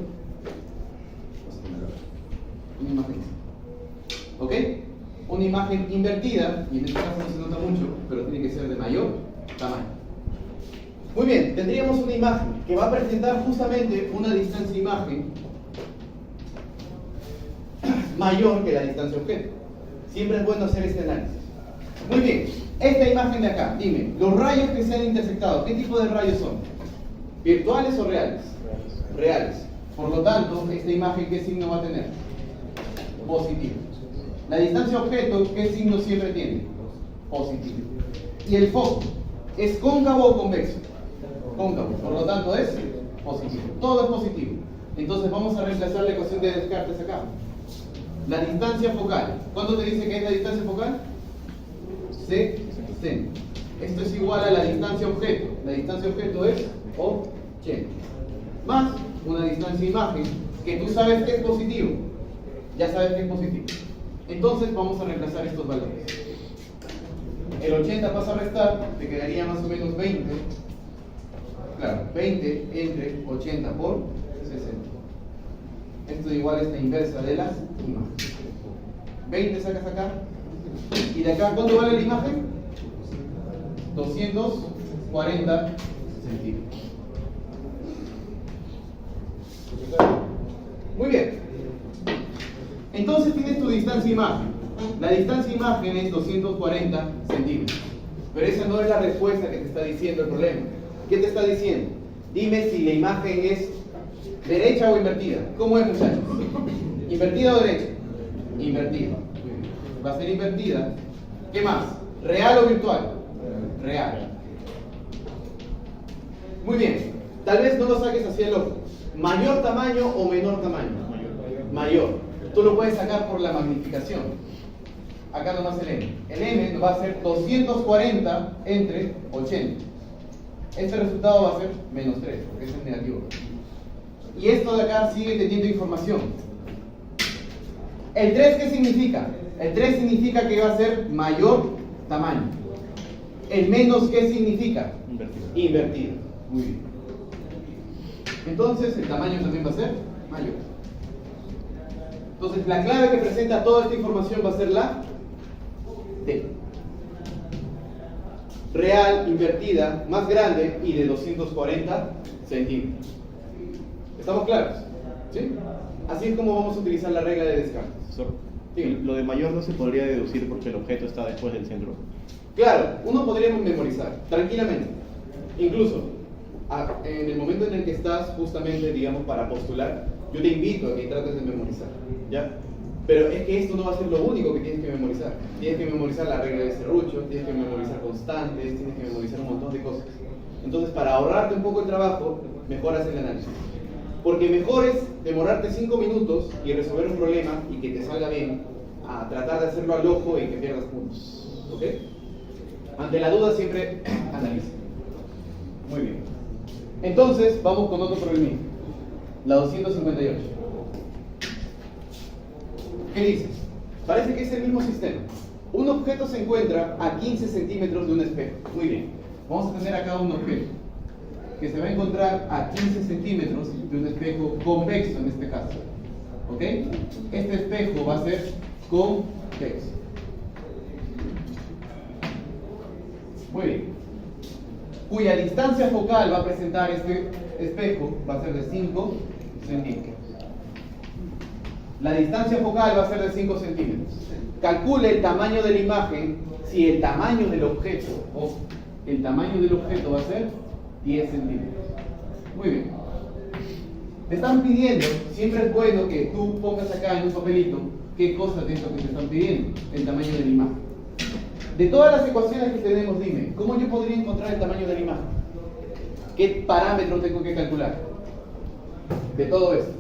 Una imagen, ¿ok? Una imagen invertida, y en este caso no se nota mucho, pero tiene que ser de mayor tamaño. Muy bien, tendríamos una imagen que va a presentar justamente una distancia imagen mayor que la distancia objeto. Siempre es bueno hacer este análisis. Muy bien, esta imagen de acá, dime, los rayos que se han intersectado, ¿qué tipo de rayos son? ¿Virtuales o reales? Reales. Por lo tanto, esta imagen, ¿qué signo va a tener? Positivo. La distancia objeto, ¿qué signo siempre tiene? Positivo. Y el foco, ¿es cóncavo o convexo? Cóncavo. Por lo tanto, es positivo. Todo es positivo. Entonces vamos a reemplazar la ecuación de Descartes acá. La distancia focal. ¿Cuánto te dice que es la distancia focal? C centro. Esto es igual a la distancia objeto. La distancia objeto es 80. Más una distancia imagen que tú sabes que es positivo. Ya sabes que es positivo. Entonces vamos a reemplazar estos valores. El 80 pasa a restar, te quedaría más o menos 20. Claro, 20 entre 80 por 60. Esto es igual a esta inversa de las imágenes. 20 sacas acá. ¿Y de acá cuánto vale la imagen? 240 centímetros. Muy bien. Entonces tienes tu distancia imagen. La distancia imagen es 240 centímetros. Pero esa no es la respuesta que te está diciendo el problema. ¿Qué te está diciendo? Dime si la imagen es derecha o invertida. ¿Cómo es, muchachos? ¿Invertida o derecha? Invertida. Va a ser invertida. ¿Qué más? ¿Real o virtual? Real. Muy bien. Tal vez no lo saques hacia el ojo. ¿Mayor tamaño o menor tamaño? Mayor. Tú lo puedes sacar por la magnificación. Acá nomás el M. El M va a ser 240 entre 80. Este resultado va a ser menos 3, porque es el negativo. Y esto de acá sigue teniendo información. ¿El 3 qué significa? El 3 significa que va a ser mayor tamaño. ¿El menos qué significa? Invertido. Invertido. Muy bien. Entonces el tamaño también va a ser mayor. Entonces la clave que presenta toda esta información va a ser la D. Real, invertida, más grande y de 240 centímetros. ¿Estamos claros? ¿Sí? Así es como vamos a utilizar la regla de Descartes. Sí. Lo de mayor no se podría deducir porque el objeto está después del centro. Claro, uno podría memorizar, tranquilamente. Incluso, en el momento en el que estás justamente, digamos, para postular, yo te invito a que trates de memorizar, ¿ya? Pero es que esto no va a ser lo único que tienes que memorizar. Tienes que memorizar la regla de Serrucho, tienes que memorizar constantes, tienes que memorizar un montón de cosas. Entonces, para ahorrarte un poco el trabajo, mejor hacer el análisis. Porque mejor es demorarte 5 minutos y resolver un problema y que te salga bien, a tratar de hacerlo al ojo y que pierdas puntos. ¿Ok? Ante la duda siempre analiza. Muy bien. Entonces, vamos con otro problema. La 258. ¿Qué dices? Parece que es el mismo sistema. Un objeto se encuentra a 15 centímetros de un espejo. Muy bien. Vamos a tener acá un objeto que se va a encontrar a 15 centímetros de un espejo convexo en este caso. ¿Ok? Este espejo va a ser convexo. Muy bien. Cuya distancia focal va a presentar este espejo va a ser de 5 centímetros. La distancia focal va a ser de 5 centímetros. Calcule el tamaño de la imagen si el tamaño del objeto, o el tamaño del objeto va a ser 10 centímetros. Muy bien. Te están pidiendo, siempre es bueno que tú pongas acá en un papelito qué cosas de esto que te están pidiendo, el tamaño de la imagen. De todas las ecuaciones que tenemos, dime, ¿cómo yo podría encontrar el tamaño de la imagen? ¿Qué parámetros tengo que calcular? De todo esto.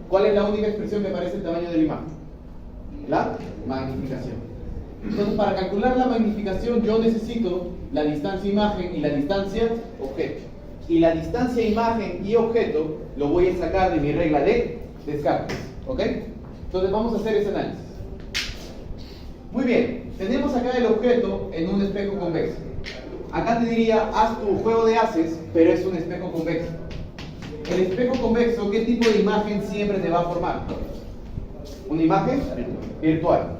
¿Cuál es la única expresión que aparece el tamaño de la imagen? La magnificación. Entonces, para calcular la magnificación, yo necesito la distancia imagen y la distancia objeto. y la distancia imagen y objeto lo voy a sacar de mi regla de Descartes, ¿ok? Entonces vamos a hacer ese análisis. Muy bien, tenemos acá el objeto en un espejo convexo. Acá te diría, haz tu juego de haces, pero es un espejo convexo. El espejo convexo, ¿qué tipo de imagen siempre te va a formar? Una imagen virtual.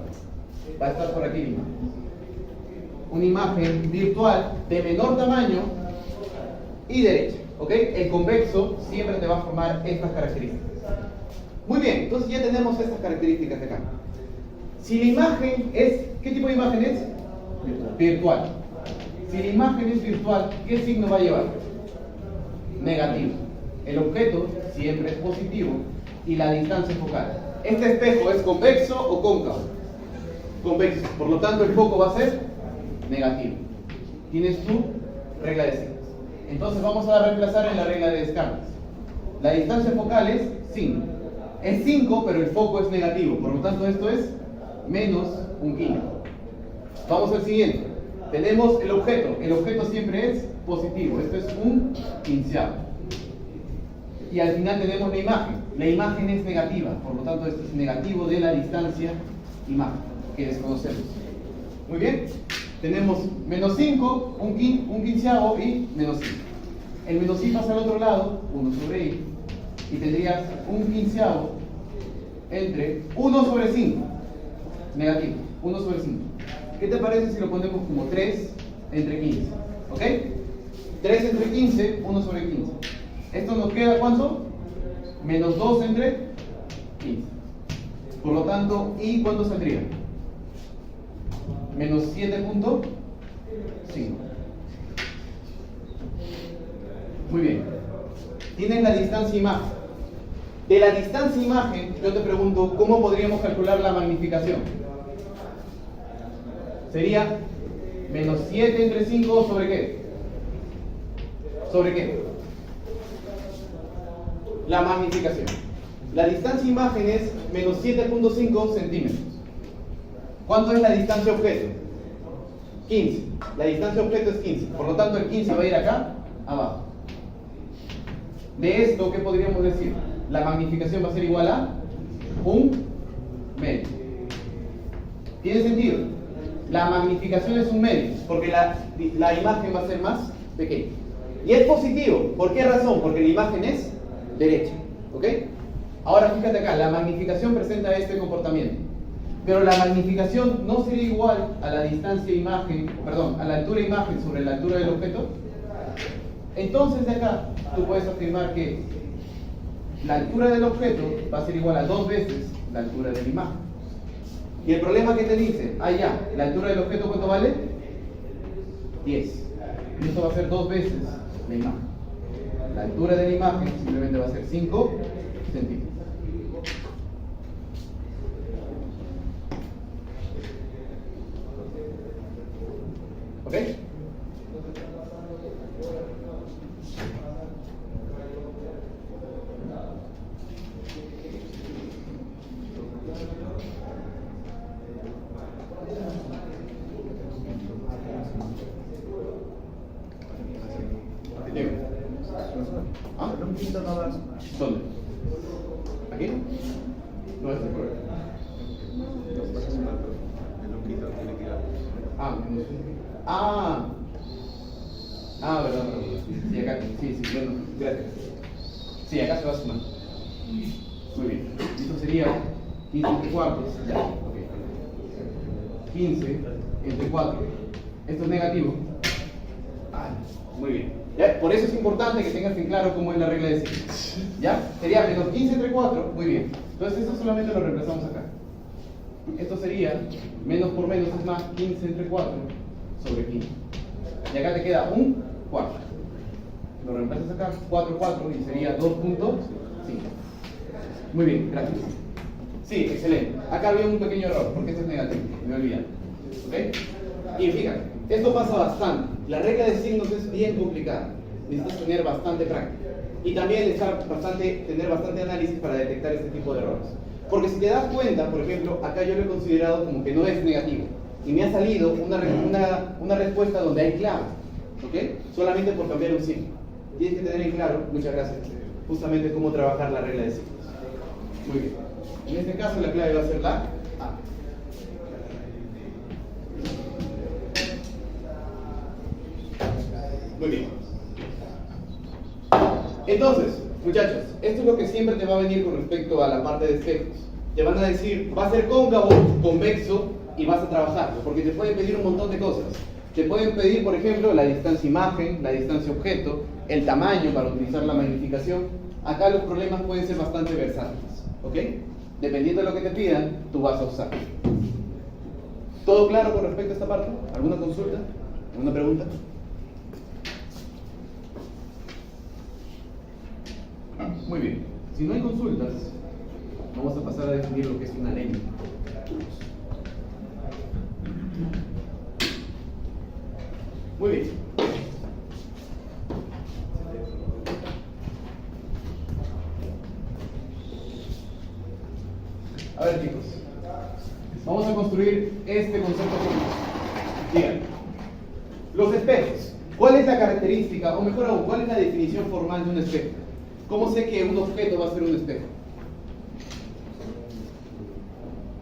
Va a estar por aquí la imagen. Una imagen virtual de menor tamaño y derecha, ¿ok? El convexo siempre te va a formar estas características. Muy bien, entonces ya tenemos estas características de acá. Si la imagen es, ¿qué tipo de imagen es? Virtual. Si la imagen es virtual, ¿qué signo va a llevar? Negativo. El objeto siempre es positivo y la distancia focal. ¿Este espejo es convexo o cóncavo? Convexo. Por lo tanto, el foco va a ser negativo. Tienes tu regla de signos. Entonces vamos a reemplazar en la regla de Descartes. La distancia focal es 5. Es 5, pero el foco es negativo. Por lo tanto, esto es menos un quinto. Vamos al siguiente. Tenemos el objeto. El objeto siempre es positivo. Esto es un quinceavo. Y al final tenemos la imagen. La imagen es negativa. Por lo tanto, esto es negativo de la distancia imagen, que desconocemos. Muy bien. Tenemos menos 5, un quinceavo y menos 5. El menos i pasa al otro lado, 1 sobre i. Y tendrías un quinceavo entre 1 sobre 5. Negativo, 1 sobre 5. ¿Qué te parece si lo ponemos como 3 entre 15? ¿Ok? 3 entre 15, 1 sobre 15. ¿Esto nos queda cuánto? Menos 2 entre 15. Por lo tanto, ¿y cuánto saldría? Menos 7.5. Muy bien. Tienen la distancia imagen. De la distancia imagen, yo te pregunto, ¿cómo podríamos calcular la magnificación? Sería menos 7 entre 5 sobre qué? ¿Sobre qué? La magnificación. La distancia imagen es menos 7.5 centímetros. ¿Cuánto es la distancia objeto? 15. La distancia objeto es 15. Por lo tanto, el 15 va a ir acá, abajo. De esto, ¿qué podríamos decir? La magnificación va a ser igual a un medio. ¿Tiene sentido? La magnificación es un medio, porque la imagen va a ser más pequeña. Y es positivo. ¿Por qué razón? Porque la imagen es derecha. ¿Ok? Ahora fíjate acá, la magnificación presenta este comportamiento. Pero la magnificación no sería igual a la distancia imagen, perdón, a la altura imagen sobre la altura del objeto. Entonces de acá tú puedes afirmar que la altura del objeto va a ser igual a 2 veces la altura de la imagen. Y el problema que te dice, ya, la altura del objeto ¿cuánto vale? 10. Y esto va a ser 2 veces la imagen. La altura de la imagen simplemente va a ser 5 centímetros. ¿Ok? ¿Ah? ¿Dónde? ¿Aquí? No es el problema. Verdad. Sí, acá. Sí, bueno, gracias. Sí, acá se va a sumar. Muy bien. Esto sería 15 entre 4. Ya, ok. 15 entre 4. Esto es negativo. Muy bien. ¿Ya? Por eso es importante que tengas en claro cómo es la regla de signos. ¿Ya? Sería menos 15 entre 4. Muy bien. Entonces esto solamente lo reemplazamos acá. Esto sería menos por menos es más 15 entre 4 sobre 15. Y acá te queda un cuarto. Lo reemplazas acá, 4 y sería 2.5. Muy bien, gracias. Sí, excelente. Acá había un pequeño error, porque esto es negativo, me olvidé. ¿Ok? Y fíjate, esto pasa bastante. La regla de signos es bien complicada. Necesitas tener bastante práctica. Y también tener bastante análisis para detectar este tipo de errores. Porque si te das cuenta, por ejemplo, acá yo lo he considerado como que no es negativo. Y me ha salido una respuesta donde hay clave. ¿Ok? Solamente por cambiar un signo. tienes que tener en claro, muchas gracias, justamente cómo trabajar la regla de ciclos. Muy bien. En este caso la clave va a ser la A. Muy bien. Entonces, muchachos, esto es lo que siempre te va a venir con respecto a la parte de espejos. Te van a decir, va a ser cóncavo, convexo y vas a trabajarlo, porque te pueden pedir un montón de cosas. Te pueden pedir, por ejemplo, la distancia imagen, la distancia objeto, el tamaño para utilizar la magnificación. Acá los problemas pueden ser bastante versátiles, ¿ok? Dependiendo de lo que te pidan, tú vas a usar. ¿Todo claro con respecto a esta parte? ¿Alguna consulta? ¿Alguna pregunta? Muy bien. Si no hay consultas, vamos a pasar a definir lo que es una lente. Muy bien. A ver, chicos, vamos a construir este concepto juntos. Digan, los espejos. ¿Cuál es la característica, o mejor aún, cuál es la definición formal de un espejo? ¿Cómo sé que un objeto va a ser un espejo?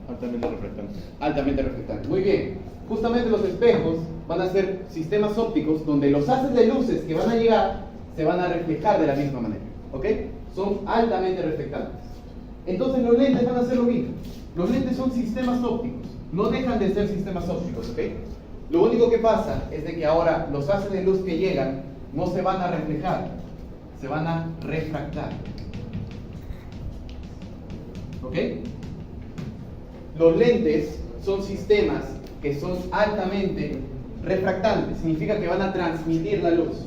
Altamente reflectante. Altamente reflectante. Muy bien. Justamente los espejos van a ser sistemas ópticos donde los haces de luces que van a llegar se van a reflejar de la misma manera. ¿Ok? Son altamente reflectantes. Entonces los lentes van a hacer lo mismo. Los lentes son sistemas ópticos. No dejan de ser sistemas ópticos. ¿Ok? Lo único que pasa es de que ahora los haces de luz que llegan no se van a reflejar, se van a refractar. ¿Ok? Los lentes son sistemas que son altamente refractantes, significa que van a transmitir la luz.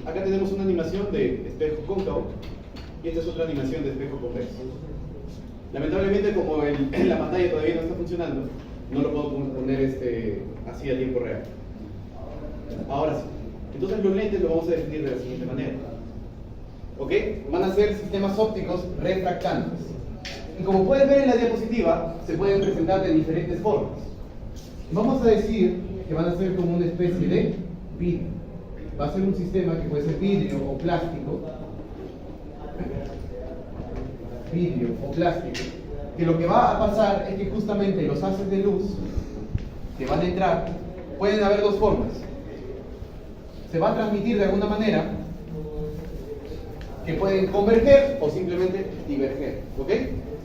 Acá tenemos una animación de espejo cóncavo y esta es otra animación de espejo convexo. Lamentablemente, como la pantalla todavía no está funcionando, no lo puedo poner así a tiempo real. Ahora sí. Entonces los lentes los vamos a definir de la siguiente manera. ¿Ok? Van a ser sistemas ópticos refractantes. Y como puedes ver en la diapositiva, se pueden presentar de diferentes formas. Vamos a decir que van a ser como una especie de vidrio. Va a ser un sistema que puede ser vidrio o plástico. Vidrio o plástico. Que lo que va a pasar es que justamente los haces de luz que van a entrar, pueden haber dos formas. Se va a transmitir de alguna manera, que pueden converger o simplemente diverger. ¿Ok?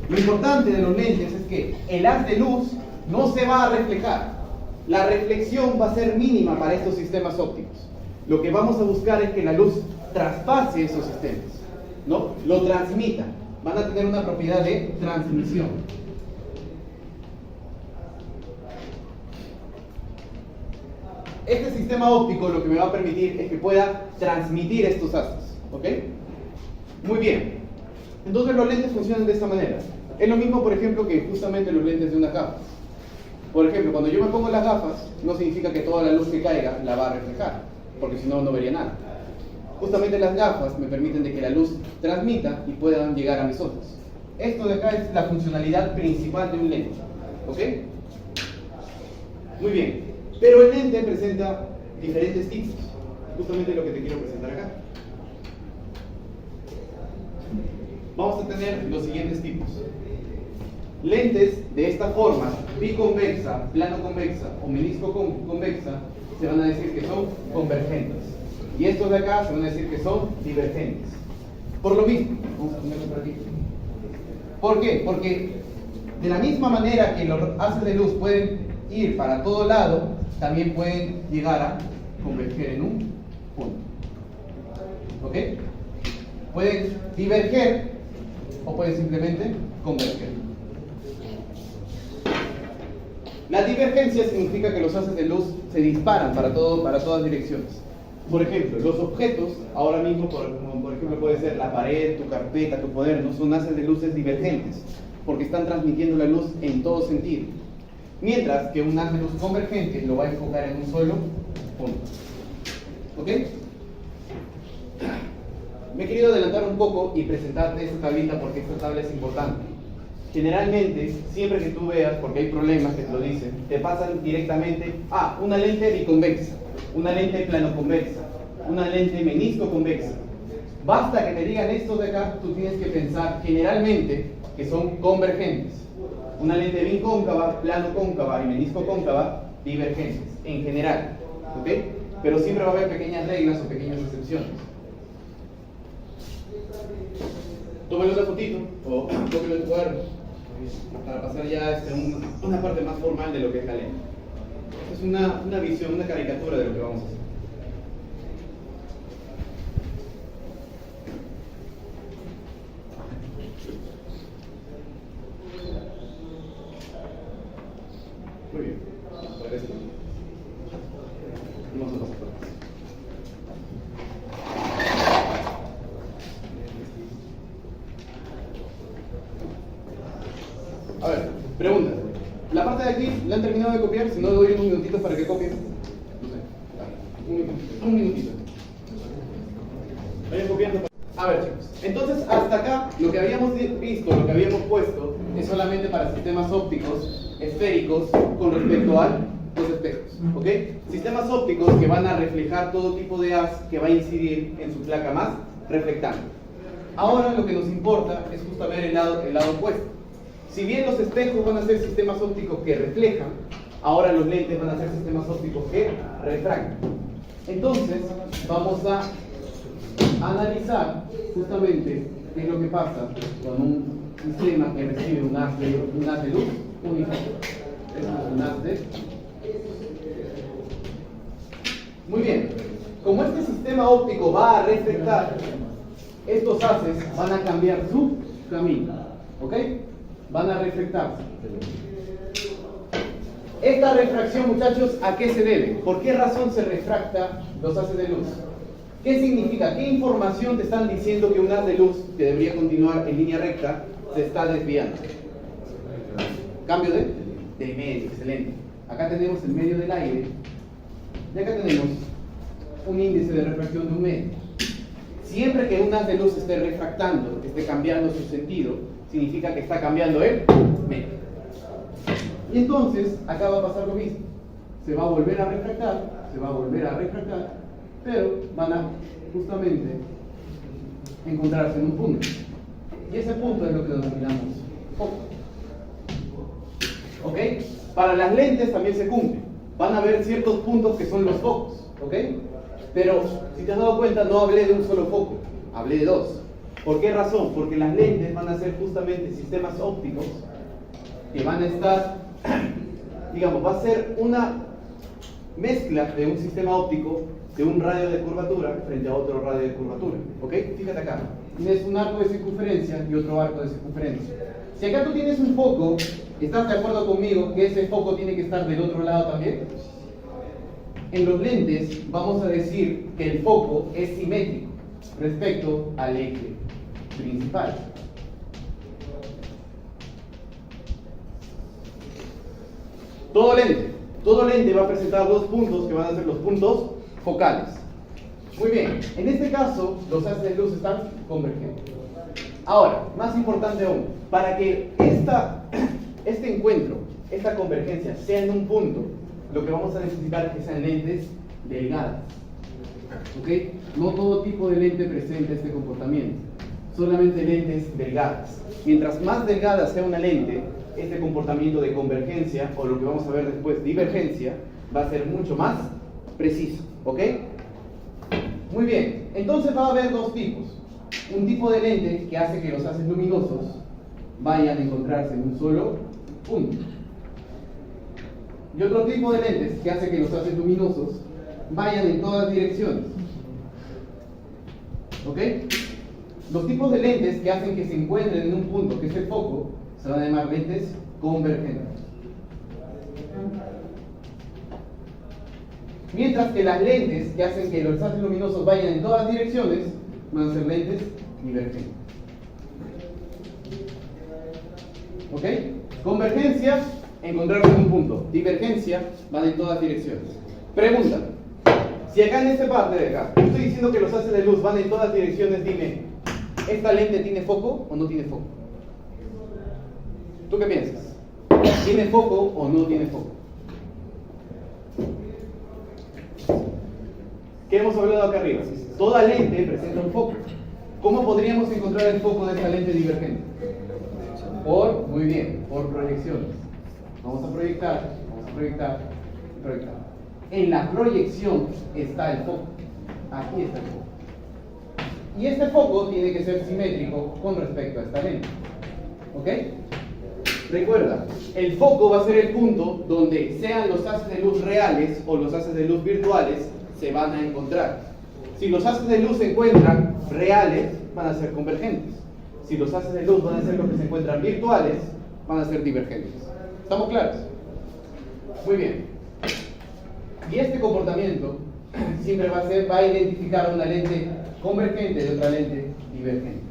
Lo importante de los lentes es que el haz de luz no se va a reflejar. La reflexión va a ser mínima para estos sistemas ópticos. Lo que vamos a buscar es que la luz traspase esos sistemas, ¿no? Lo transmita. Van a tener una propiedad de transmisión. Este sistema óptico lo que me va a permitir es que pueda transmitir estos haces. ¿Ok? Muy bien. Entonces los lentes funcionan de esta manera. Es lo mismo, por ejemplo, que justamente los lentes de una gafas. Por ejemplo, cuando yo me pongo las gafas, no significa que toda la luz que caiga la va a reflejar, porque si no, no vería nada. Justamente las gafas me permiten de que la luz transmita y puedan llegar a mis ojos. Esto de acá es la funcionalidad principal de un lente. ¿Ok? Muy bien. Pero el lente presenta diferentes tipos. Justamente lo que te quiero presentar acá. Vamos a tener los siguientes tipos. Lentes de esta forma, biconvexa, plano convexa o menisco convexa, se van a decir que son convergentes. Y estos de acá se van a decir que son divergentes. Por lo mismo, vamos a ponerlo por aquí. ¿Por qué? Porque de la misma manera que los haces de luz pueden ir para todo lado, también pueden llegar a converger en un punto. ¿Ok? Pueden diverger o pueden simplemente converger. La divergencia significa que los haces de luz se disparan para todas direcciones. Por ejemplo, los objetos, ahora mismo, por ejemplo, puede ser la pared, tu carpeta, tu cuaderno, son haces de luces divergentes, porque están transmitiendo la luz en todo sentido. Mientras que un haz de luz convergente lo va a enfocar en un solo punto. ¿Ok? Me he querido adelantar un poco y presentarte esta tablita porque esta tabla es importante. Generalmente, siempre que tú veas, porque hay problemas que te lo dicen, te pasan directamente a una lente biconvexa, una lente plano convexa, una lente menisco convexa. Basta que te digan estos de acá, tú tienes que pensar generalmente que son convergentes. Una lente bicóncava, plano cóncava y menisco cóncava, divergentes, en general. ¿Ok? Pero siempre va a haber pequeñas reglas o pequeñas excepciones. Tómale una fotito o cópialo en tu cuaderno para pasar ya a una parte más formal de lo que es la lente. Esta es una visión, una caricatura de lo que vamos a hacer. Muy bien. Para esto. Vamos a pasar por aquí. A ver, pregunta. La parte de aquí, ¿la han terminado de copiar? Si no, le doy unos minutitos para que copien. No sé. Un minutito. Vayan copiando. A ver, chicos. Entonces, hasta acá, lo que habíamos visto, lo que habíamos puesto, es solamente para sistemas ópticos esféricos con respecto a los espejos. ¿Ok? Sistemas ópticos que van a reflejar todo tipo de haz que va a incidir en su placa más reflectante. Ahora lo que nos importa es justo ver el lado opuesto. Si bien los espejos van a ser sistemas ópticos que reflejan, ahora los lentes van a ser sistemas ópticos que refractan. Entonces, vamos a analizar justamente qué es lo que pasa con un sistema que recibe un haz de luz uniforme. Este es un haz de... Muy bien. Como este sistema óptico va a reflectar, estos haces van a cambiar su camino. ¿Ok? Van a reflectarse. Esta refracción, muchachos, ¿a qué se debe? ¿Por qué razón se refracta los haces de luz? ¿Qué significa? ¿Qué información te están diciendo que un haz de luz que debería continuar en línea recta se está desviando? Cambio de medio, excelente. Acá tenemos el medio del aire y acá tenemos un índice de refracción de un medio. Siempre que un haz de luz esté refractando, esté cambiando su sentido, significa que está cambiando el medio. Y entonces, acá va a pasar lo mismo. Se va a volver a refractar, pero van a justamente encontrarse en un punto. Y ese punto es lo que denominamos foco. ¿Ok? Para las lentes también se cumple. Van a haber ciertos puntos que son los focos. ¿Ok? Pero, si te has dado cuenta, no hablé de un solo foco, hablé de dos. ¿Por qué razón? Porque las lentes van a ser justamente sistemas ópticos que van a estar, digamos, va a ser una mezcla de un sistema óptico de un radio de curvatura frente a otro radio de curvatura. ¿Ok? Fíjate acá. Tienes un arco de circunferencia y otro arco de circunferencia. Si acá tú tienes un foco, ¿estás de acuerdo conmigo que ese foco tiene que estar del otro lado también? En los lentes vamos a decir que el foco es simétrico respecto al eje principal. Todo lente va a presentar dos puntos que van a ser los puntos focales. Muy bien, en este caso los haces de luz están convergentes. Ahora, más importante aún, para que este encuentro, esta convergencia sea en un punto, lo que vamos a necesitar es que sean lentes delgadas. ¿Ok? No todo tipo de lente presenta este comportamiento, solamente lentes delgadas. Mientras más delgada sea una lente, este comportamiento de convergencia, o lo que vamos a ver después, divergencia, va a ser mucho más preciso. ¿Ok? Muy bien, entonces va a haber dos tipos. Un tipo de lente que hace que los haces luminosos vayan a encontrarse en un solo punto. Y otro tipo de lentes que hace que los haces luminosos vayan en todas direcciones. ¿Ok? Los tipos de lentes que hacen que se encuentren en un punto, que es el foco, se van a llamar lentes convergentes. Mientras que las lentes que hacen que los haces luminosos vayan en todas direcciones van a ser lentes divergentes. ¿Ok? Convergencia, encontrarse en un punto. Divergencia, van en todas direcciones. Pregunta. Si acá en esta parte de acá, estoy diciendo que los haces de luz van en todas direcciones, dime, ¿esta lente tiene foco o no tiene foco? ¿Tú qué piensas? ¿Tiene foco o no tiene foco? ¿Qué hemos hablado acá arriba? Toda lente presenta un foco. ¿Cómo podríamos encontrar el foco de esta lente divergente? Muy bien, por proyecciones. Vamos a proyectar. En la proyección está el foco. Aquí está el foco. Y este foco tiene que ser simétrico con respecto a esta lente. ¿Ok? Recuerda, el foco va a ser el punto donde sean los haces de luz reales o los haces de luz virtuales se van a encontrar. Si los haces de luz se encuentran reales, van a ser convergentes. Si los haces de luz van a ser los que se encuentran virtuales, van a ser divergentes. ¿Estamos claros? Muy bien. Y este comportamiento siempre va a identificar una lente convergente de otra lente divergente.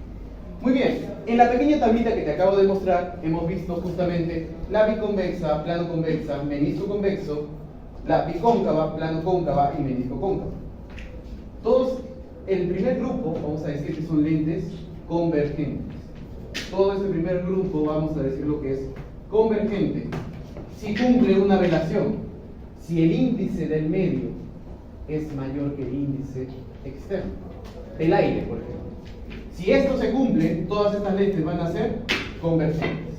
Muy bien, en la pequeña tablita que te acabo de mostrar, hemos visto justamente la biconvexa, plano convexa, menisco convexo, la bicóncava, plano cóncava y menisco cóncavo. Todos, el primer grupo, vamos a decir que son lentes convergentes. Todo este primer grupo, vamos a decir lo que es convergente. Si cumple una relación, si el índice del medio es mayor que el índice externo, del aire, por ejemplo. Si esto se cumple, todas estas lentes van a ser convergentes.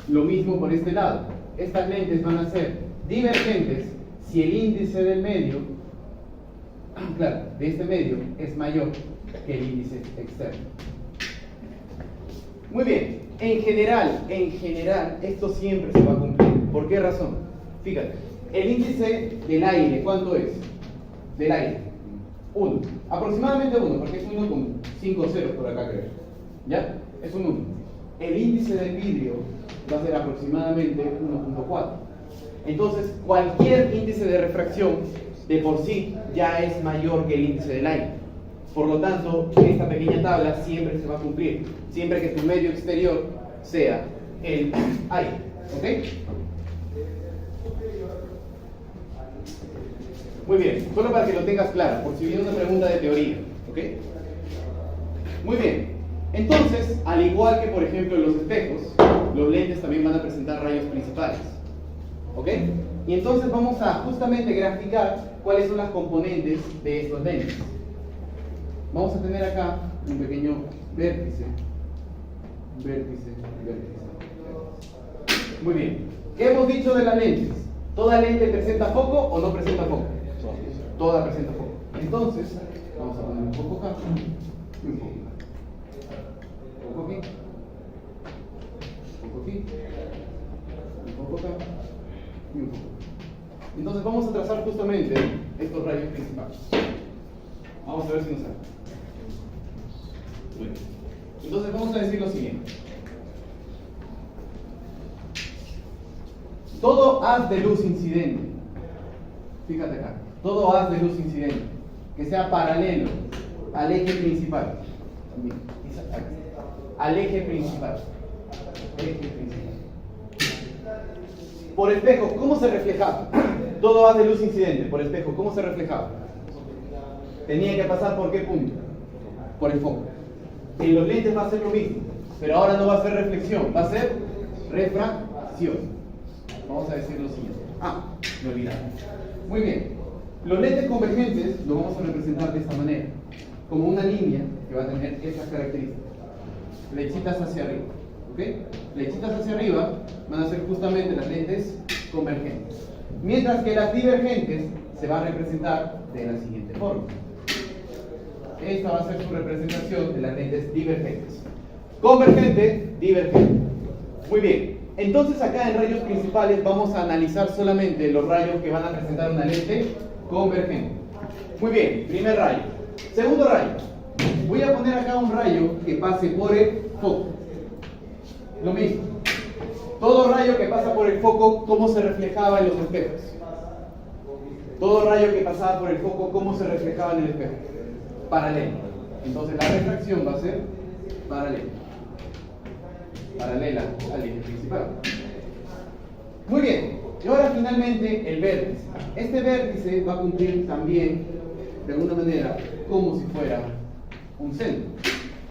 Lo mismo por este lado. Estas lentes van a ser divergentes si el índice del medio, claro, de este medio es mayor que el índice externo. Muy bien, en general, esto siempre se va a cumplir. ¿Por qué razón? Fíjate, el índice del aire, ¿cuánto es? Del aire, 1. Aproximadamente 1, porque es 1 con 5 ceros por acá, creo. ¿Ya? Es un 1. El índice del vidrio va a ser aproximadamente 1.4. Entonces, cualquier índice de refracción de por sí ya es mayor que el índice del aire. Por lo tanto, esta pequeña tabla siempre se va a cumplir, siempre que tu medio exterior sea el aire. ¿Ok? Muy bien, solo para que lo tengas claro, por si viene una pregunta de teoría. ¿Ok? Muy bien, entonces, al igual que por ejemplo en los espejos, los lentes también van a presentar rayos principales. ¿Ok? Y entonces vamos a justamente graficar cuáles son las componentes de estos lentes. Vamos a tener acá un pequeño vértice. Muy bien. ¿Qué hemos dicho de las lentes? ¿Toda lente presenta foco o no presenta foco? Toda presenta foco. Entonces, vamos a poner un foco acá y un foco acá. Un foco aquí. Un foco aquí. Un foco acá. Y un foco acá. Entonces vamos a trazar justamente estos rayos principales. Vamos a ver si nos sale. Bueno. Entonces vamos a decir lo siguiente. Todo haz de luz incidente, fíjate acá, todo haz de luz incidente que sea paralelo al eje principal, al eje principal. Por espejo, ¿cómo se reflejaba? Todo haz de luz incidente, por espejo, ¿cómo se reflejaba? Tenía que pasar por qué punto? Por el foco. En los lentes va a ser lo mismo, pero ahora no va a ser reflexión, va a ser refracción. Vamos a decir lo siguiente. Me olvidaba. Muy bien. Los lentes convergentes los vamos a representar de esta manera, como una línea que va a tener estas características. Flechitas hacia arriba. ¿Ok? Flechitas hacia arriba van a ser justamente las lentes convergentes. Mientras que las divergentes se van a representar de la siguiente forma. Esta va a ser su representación de las lentes divergentes. Convergente, divergente. Muy bien. Entonces acá en rayos principales vamos a analizar solamente los rayos que van a presentar una lente convergente. Muy bien, primer rayo. Segundo rayo. Voy a poner acá un rayo que pase por el foco. Lo mismo. Todo rayo que pasa por el foco, ¿cómo se reflejaba en los espejos? Todo rayo que pasaba por el foco, ¿cómo se reflejaba en el espejo? Paralelo. Entonces la refracción va a ser paralela al eje principal. Muy bien, y ahora finalmente el vértice. Este vértice va a cumplir también, de alguna manera, como si fuera un centro.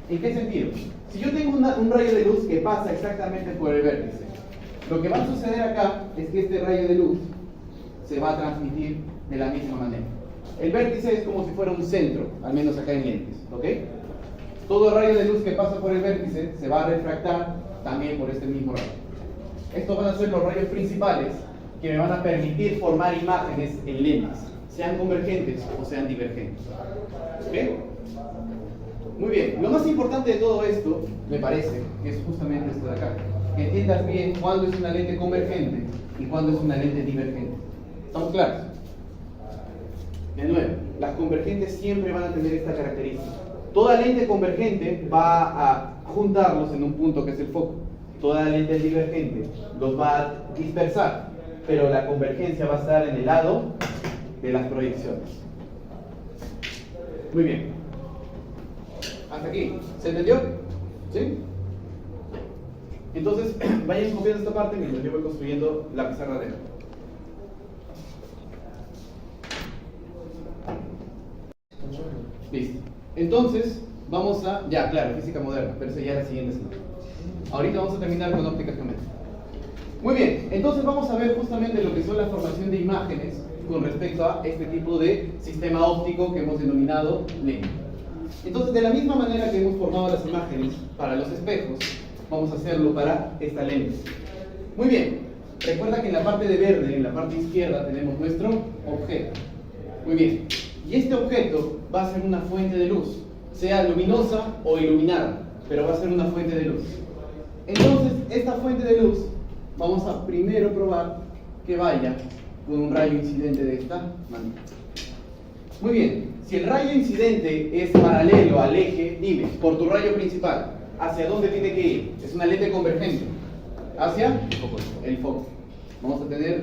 ¿En qué sentido? Si yo tengo un rayo de luz que pasa exactamente por el vértice, lo que va a suceder acá es que este rayo de luz se va a transmitir de la misma manera. El vértice es como si fuera un centro, al menos acá en lentes, ¿ok? Todo rayo de luz que pasa por el vértice se va a refractar también por este mismo rayo. Estos van a ser los rayos principales que me van a permitir formar imágenes en lentes, sean convergentes o sean divergentes. ¿Ok? Muy bien, lo más importante de todo esto, me parece, que es justamente esto de acá. Que entiendas bien cuándo es una lente convergente y cuándo es una lente divergente. ¿Estamos claros? De nuevo, las convergentes siempre van a tener esta característica. Toda lente convergente va a juntarlos en un punto que es el foco. Toda lente divergente los va a dispersar, pero la convergencia va a estar en el lado de las proyecciones. Muy bien. Hasta aquí. ¿Se entendió? ¿Sí? Entonces, vayan copiando esta parte mientras yo voy construyendo la pizarra de él. Listo. Entonces, vamos a... Ya, claro, física moderna, pero eso ya es la siguiente semana. Ahorita vamos a terminar con óptica geométrica. Muy bien, entonces vamos a ver justamente lo que son la formación de imágenes con respecto a este tipo de sistema óptico que hemos denominado lente. Entonces, de la misma manera que hemos formado las imágenes para los espejos, vamos a hacerlo para esta lente. Muy bien, recuerda que en la parte de verde, en la parte izquierda, tenemos nuestro objeto. Muy bien, y este objeto va a ser una fuente de luz, sea luminosa o iluminada, pero va a ser una fuente de luz. Entonces, esta fuente de luz, vamos a primero probar que vaya con un rayo incidente de esta manera. Muy bien, si el rayo incidente es paralelo al eje, dime, por tu rayo principal, ¿hacia dónde tiene que ir? Es una lente convergente. ¿Hacia? El foco. Vamos a tener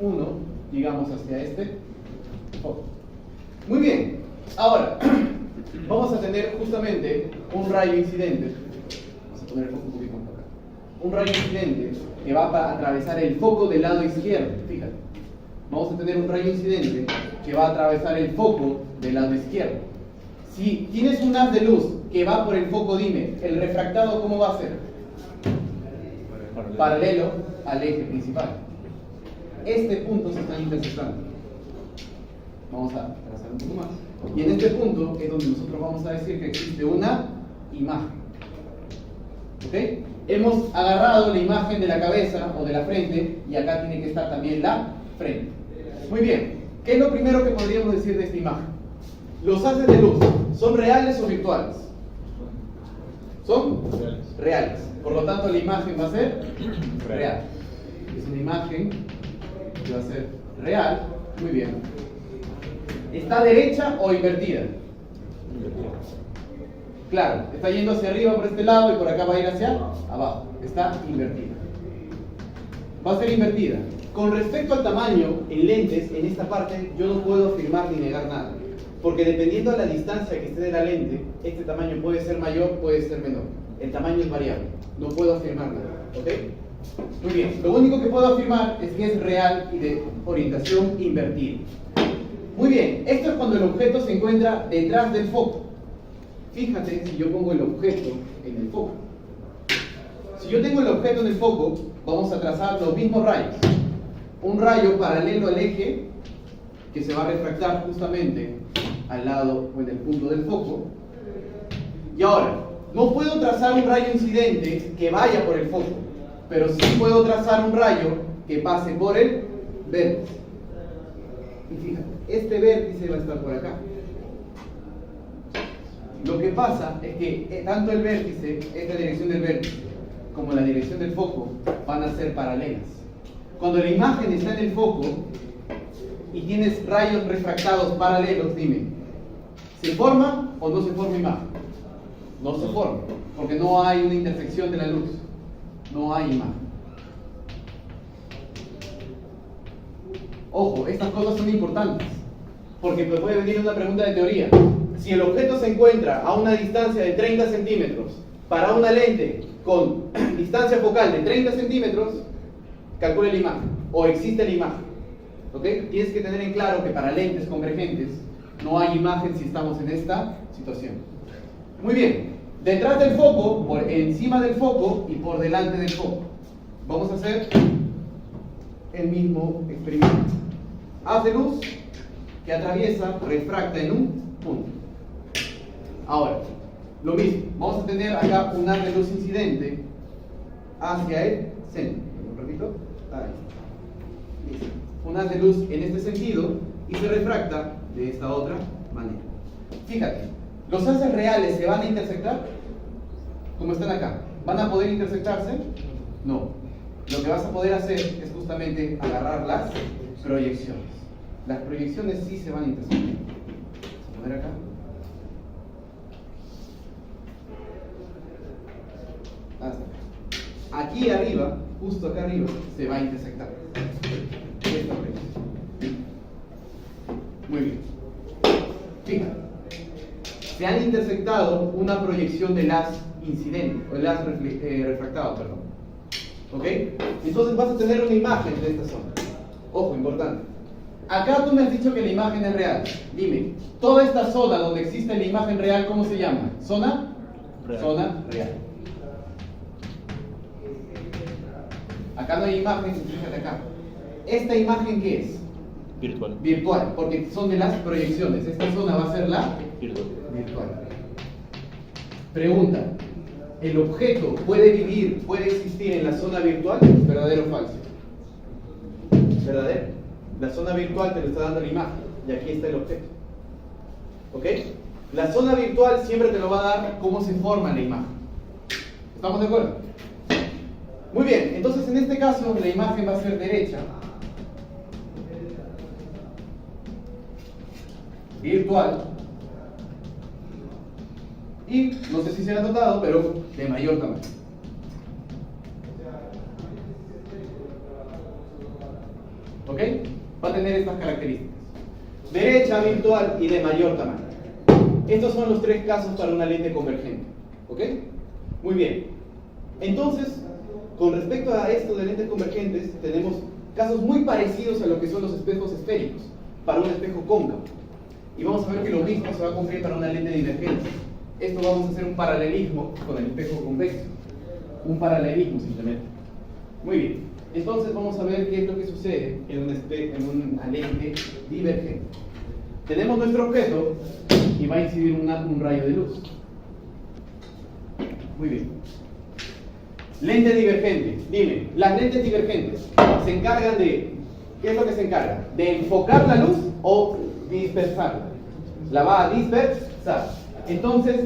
uno, digamos, hacia este foco. Muy bien, ahora vamos a tener justamente un rayo incidente. Vamos a poner el foco un poquito más acá. Un rayo incidente que va a atravesar el foco del lado izquierdo. Fíjate. Vamos a tener un rayo incidente que va a atravesar el foco del lado izquierdo. Si tienes un haz de luz que va por el foco, dime, ¿el refractado cómo va a ser? Paralelo al eje principal. Este punto se está intersectando. Vamos a trazar un poco más. Y en este punto es donde nosotros vamos a decir que existe una imagen. ¿Ok? Hemos agarrado la imagen de la cabeza o de la frente y acá tiene que estar también la frente. Muy bien. ¿Qué es lo primero que podríamos decir de esta imagen? ¿Los haces de luz son reales o virtuales? Son reales. Por lo tanto, la imagen va a ser real. Es una imagen que va a ser real. Muy bien. ¿Está derecha o invertida? Claro, está yendo hacia arriba por este lado y por acá va a ir hacia abajo. Está invertida. Va a ser invertida. Con respecto al tamaño en lentes, en esta parte yo no puedo afirmar ni negar nada. Porque dependiendo de la distancia que esté de la lente, este tamaño puede ser mayor, puede ser menor. El tamaño es variable. No puedo afirmar nada. ¿Ok? Muy bien. Lo único que puedo afirmar es que es real y de orientación invertida. Muy bien. Esto es cuando el objeto se encuentra detrás del foco. Fíjate si yo pongo el objeto en el foco. Si yo tengo el objeto en el foco, vamos a trazar los mismos rayos. Un rayo paralelo al eje que se va a refractar justamente al lado o en el punto del foco. Y ahora, no puedo trazar un rayo incidente que vaya por el foco, pero sí puedo trazar un rayo que pase por el vértice. Y fíjate, este vértice va a estar por acá. Lo que pasa es que tanto el vértice, esta dirección del vértice, como la dirección del foco van a ser paralelas. Cuando la imagen está en el foco y tienes rayos refractados paralelos, dime, ¿se forma o no se forma imagen? No se forma, porque no hay una intersección de la luz. No hay imagen. Ojo, estas cosas son importantes, porque puede venir una pregunta de teoría. Si el objeto se encuentra a una distancia de 30 centímetros para una lente con distancia focal de 30 centímetros, calcule la imagen, o existe la imagen. ¿Ok? Tienes que tener en claro que para lentes convergentes no hay imagen si estamos en esta situación. Muy bien, detrás del foco, por encima del foco y por delante del foco. Vamos a hacer el mismo experimento. Haz de luz que atraviesa, refracta en un punto. Ahora, lo mismo, vamos a tener acá un haz de luz incidente hacia el centro. ¿Lo repito? Ahí. Listo. Un haz de luz en este sentido y se refracta de esta otra manera. Fíjate, ¿los haces reales se van a intersectar? Como están acá. ¿Van a poder intersectarse? No. Lo que vas a poder hacer es justamente agarrar las proyecciones. Las proyecciones sí se van a intersectar. Vamos a poner acá. Hasta acá. Aquí arriba, justo acá arriba, se va a intersectar. Esta proyección. Muy bien. Fíjate. Se han intersectado una proyección del haz incidente, o el haz refractado, perdón. ¿Ok? Entonces vas a tener una imagen de esta zona. Ojo, importante. Acá tú me has dicho que la imagen es real. Dime, toda esta zona donde existe la imagen real, ¿cómo se llama? ¿Zona? Real. Zona real. Acá no hay imagen, fíjate acá. ¿Esta imagen qué es? Virtual. Virtual, porque son de las proyecciones. Esta zona va a ser la Virtual. Pregunta: ¿el objeto puede vivir, puede existir en la zona virtual? ¿Verdadero o falso? ¿Verdadero? La zona virtual te lo está dando la imagen y aquí está el objeto. ¿Ok? La zona virtual siempre te lo va a dar cómo se forma la imagen. ¿Estamos de acuerdo? Muy bien, entonces en este caso la imagen va a ser derecha, virtual, y no sé si se ha notado, pero de mayor tamaño. ¿Ok? Va a tener estas características: derecha, virtual y de mayor tamaño. Estos son los tres casos para una lente convergente. ¿Ok? Muy bien. Entonces, con respecto a esto de lentes convergentes, tenemos casos muy parecidos a lo que son los espejos esféricos para un espejo cóncavo. Y vamos a ver que lo mismo se va a cumplir para una lente divergente. Esto vamos a hacer un paralelismo con el espejo convexo. Un paralelismo simplemente. Muy bien. Entonces vamos a ver qué es lo que sucede en una lente divergente. Tenemos nuestro objeto y va a incidir un rayo de luz. Muy bien. Lente divergente. Dime, las lentes divergentes se encargan de... ¿Qué es lo que se encarga? ¿De enfocar la luz o dispersarla? La va a dispersar. Entonces,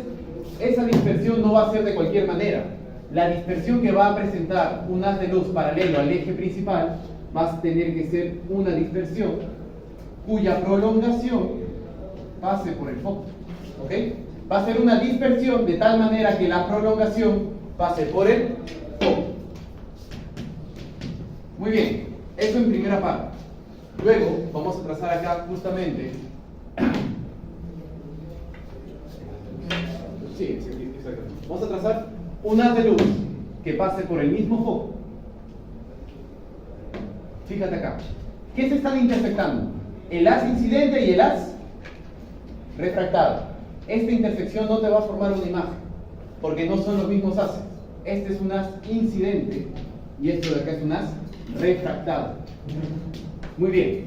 esa dispersión no va a ser de cualquier manera. La dispersión que va a presentar un haz de luz paralelo al eje principal va a tener que ser una dispersión cuya prolongación pase por el foco. ¿Ok? Va a ser una dispersión de tal manera que la prolongación pase por el foco. Muy bien, eso en primera parte. Luego vamos a trazar acá justamente... Sí, exacto. Vamos a trazar un haz de luz que pase por el mismo foco. Fíjate acá. ¿Qué se están intersectando? El haz incidente y el haz refractado. Esta intersección no te va a formar una imagen, porque no son los mismos haces. Este es un haz incidente y esto de acá es un haz refractado. Muy bien.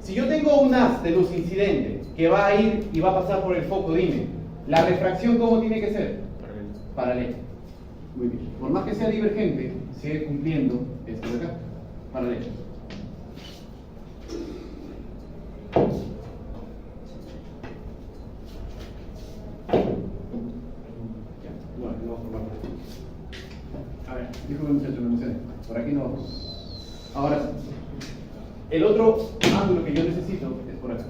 Si yo tengo un haz de luz incidente que va a ir y va a pasar por el foco, dime, ¿la refracción cómo tiene que ser? Paralela. Muy bien. Por más que sea divergente, sigue cumpliendo esto de acá. Paralela. Bueno, no va a formar. A ver, disculpe muchachos, me emocioné. Por aquí no vamos. Ahora sí. El otro ángulo que yo necesito es por acá.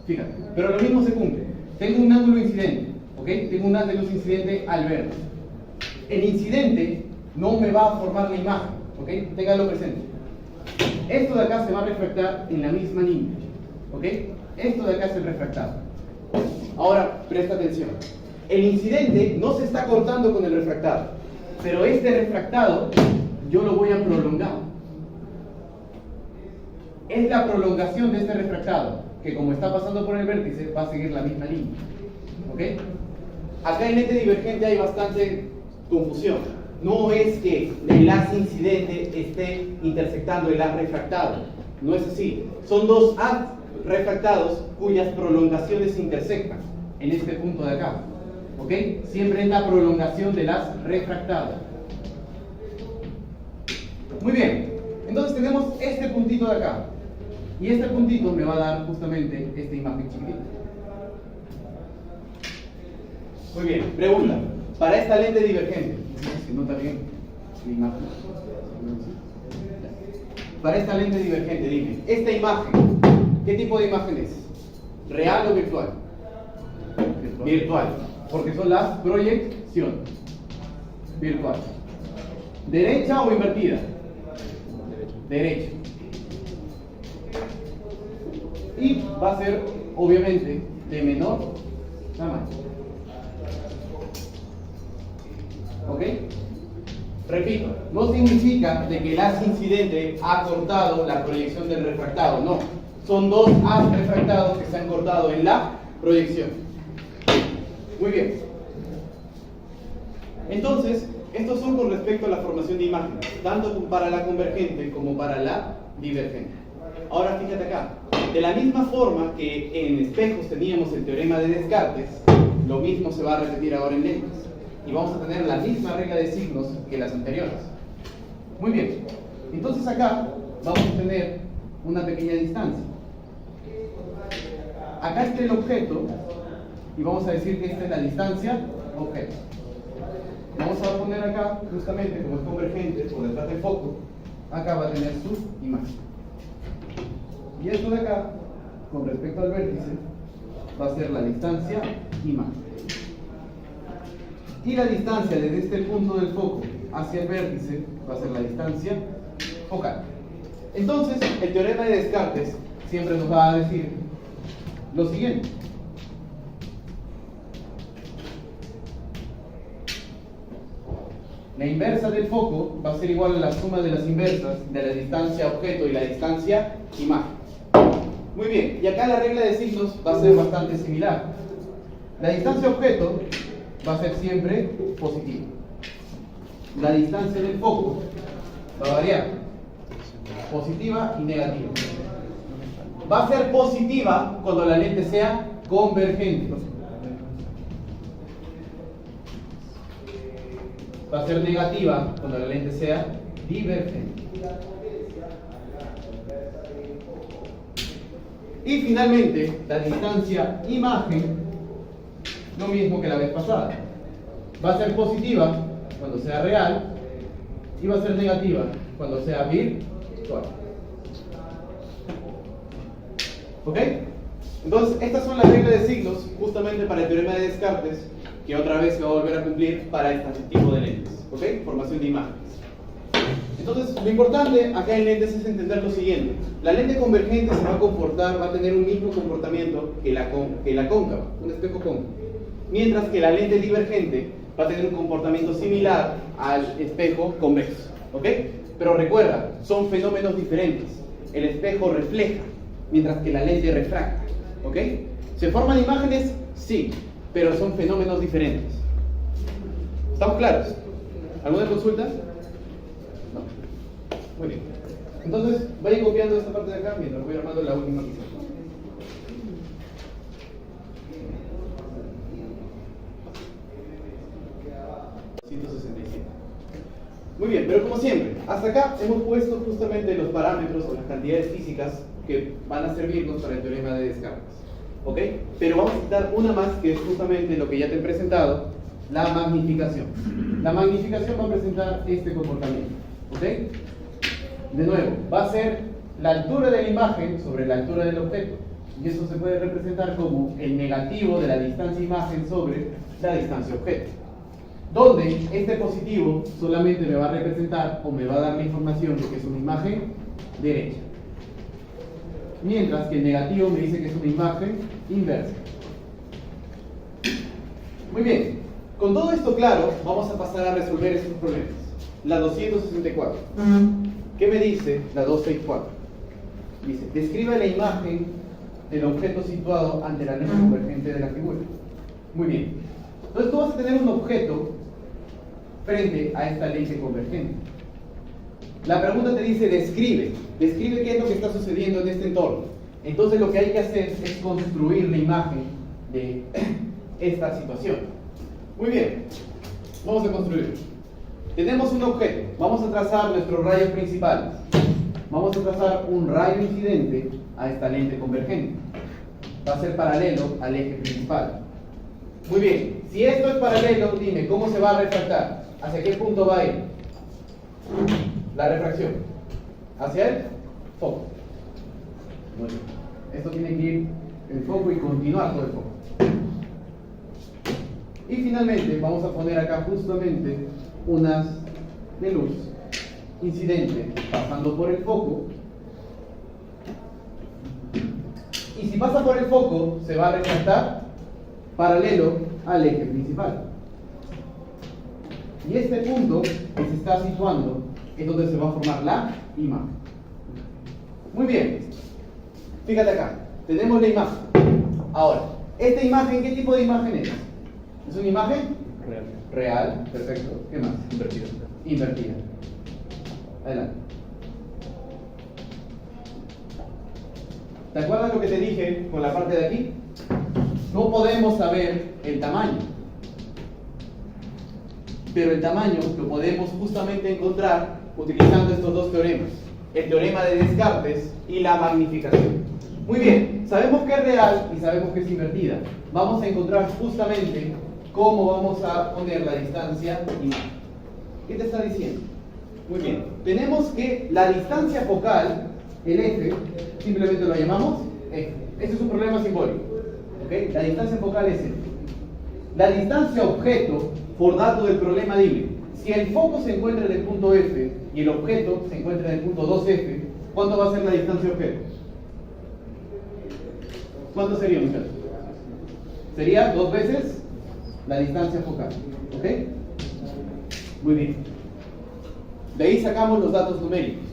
Fíjate, pero lo mismo se cumple. Tengo un ángulo incidente, ¿ok? Tengo un haz de luz incidente al verde. El incidente no me va a formar la imagen, ¿ok? Ténganlo presente. Esto de acá se va a refractar en la misma línea, ¿ok? Esto de acá es el refractado. Ahora, presta atención. El incidente no se está cortando con el refractado, pero este refractado yo lo voy a prolongar. Es la prolongación de este refractado, que como está pasando por el vértice, va a seguir la misma línea. ¿Ok? Acá en lente divergente hay bastante confusión. No es que el haz incidente esté intersectando el haz refractado. No es así. Son dos refractados cuyas prolongaciones se intersectan en este punto de acá. ¿Ok? Siempre en la prolongación de las refractadas. Muy bien. Entonces tenemos este puntito de acá. Y este puntito me va a dar justamente esta imagen chiquitita. Muy bien. Pregunta. Para esta lente divergente. ¿Se nota bien la imagen? Para esta lente divergente, dime. Esta imagen, ¿qué tipo de imagen es? ¿Real o virtual? Virtual. Porque son las proyecciones. Virtual. ¿Derecha o invertida? Derecha. Y va a ser, obviamente, de menor tamaño. ¿Ok? Repito, no significa de que el haz incidente ha cortado la proyección del refractado, no. Son dos haz refractados que se han cortado en la proyección. Muy bien. Entonces, estos son con respecto a la formación de imágenes, tanto para la convergente como para la divergente. Ahora fíjate acá, de la misma forma que en espejos teníamos el teorema de Descartes, lo mismo se va a repetir ahora en lentes. Y vamos a tener la misma regla de signos que las anteriores. Muy bien, entonces acá vamos a tener una pequeña distancia. Acá está el objeto y vamos a decir que esta es la distancia objeto. Vamos a poner acá, justamente como es convergente por detrás del foco, acá va a tener su imagen. Y esto de acá, con respecto al vértice, va a ser la distancia imagen. Y la distancia desde este punto del foco hacia el vértice va a ser la distancia focal. Entonces, el teorema de Descartes siempre nos va a decir lo siguiente. La inversa del foco va a ser igual a la suma de las inversas de la distancia objeto y la distancia imagen. Muy bien, y acá la regla de signos va a ser bastante similar. La distancia objeto va a ser siempre positiva. La distancia del foco va a variar, positiva y negativa. Va a ser positiva cuando la lente sea convergente. Va a ser negativa cuando la lente sea divergente. Y finalmente, la distancia imagen, lo mismo que la vez pasada. Va a ser positiva cuando sea real y va a ser negativa cuando sea virtual. ¿Ok? Entonces, estas son las reglas de signos justamente para el teorema de Descartes, que otra vez se va a volver a cumplir para este tipo de lentes. ¿Ok? Formación de imágenes. Entonces, lo importante acá en lentes es entender lo siguiente. La lente convergente se va a comportar, va a tener un mismo comportamiento que la cóncava, un espejo cóncavo. Mientras que la lente divergente va a tener un comportamiento similar al espejo convexo. ¿Ok? Pero recuerda, son fenómenos diferentes. El espejo refleja, mientras que la lente refracta. ¿Ok? ¿Se forman imágenes? Sí, pero son fenómenos diferentes. ¿Estamos claros? ¿Alguna consulta? No. Muy bien. Entonces, vayan copiando esta parte de acá mientras voy armando la última pizarra. Muy bien, pero como siempre, hasta acá hemos puesto justamente los parámetros o las cantidades físicas que van a servirnos para el teorema de Descartes. ¿Ok? Pero vamos a quitar una más que es justamente lo que ya te he presentado, la magnificación. La magnificación va a presentar este comportamiento. ¿Ok? De nuevo, va a ser la altura de la imagen sobre la altura del objeto. Y eso se puede representar como el negativo de la distancia imagen sobre la distancia objeto. Donde este positivo solamente me va a representar o me va a dar la información de que es una imagen derecha. Mientras que el negativo me dice que es una imagen inversa. Muy bien, con todo esto claro, vamos a pasar a resolver estos problemas. La 264. ¿Qué me dice la 264? Dice, describe la imagen del objeto situado ante la lente convergente de la figura. Muy bien. Entonces tú vas a tener un objeto frente a esta lente convergente. La pregunta te dice, describe qué es lo que está sucediendo en este entorno. Entonces lo que hay que hacer es construir la imagen de esta situación. Muy bien, vamos a construir. Tenemos un objeto, vamos a trazar nuestros rayos principales. Vamos a trazar un rayo incidente a esta lente convergente. Va a ser paralelo al eje principal. Muy bien, si esto es paralelo, dime, ¿cómo se va a refractar? ¿Hacia qué punto va a ir? La refracción. ¿Hacia el foco? Muy bien. Esto tiene que ir el foco y continuar todo el foco. Y finalmente vamos a poner acá justamente unas de luz incidente pasando por el foco. Y si pasa por el foco, se va a refractar paralelo al eje principal. Y este punto que se está situando es donde se va a formar la imagen. Muy bien. Fíjate acá, tenemos la imagen. Ahora, esta imagen, ¿qué tipo de imagen es? ¿Es una imagen? Real. Real, perfecto. ¿Qué más? Invertido. Invertida. Adelante. ¿Te acuerdas lo que te dije con la parte de aquí? No podemos saber el tamaño, pero el tamaño lo podemos justamente encontrar utilizando estos dos teoremas, el teorema de Descartes y la magnificación. Muy bien, sabemos que es real y sabemos que es invertida. Vamos a encontrar justamente cómo vamos a poner la distancia imagen. ¿Qué te está diciendo? Muy bien, tenemos que la distancia focal, el eje, simplemente lo llamamos eje. Este es un problema simbólico. ¿Okay? La distancia focal es F. La distancia objeto, por dato del problema, dime, si el foco se encuentra en el punto F y el objeto se encuentra en el punto 2F, ¿cuánto va a ser la distancia objeto? ¿Cuánto sería, muchachos? Sería 2 veces la distancia focal. ¿Ok? Muy bien. De ahí sacamos los datos numéricos.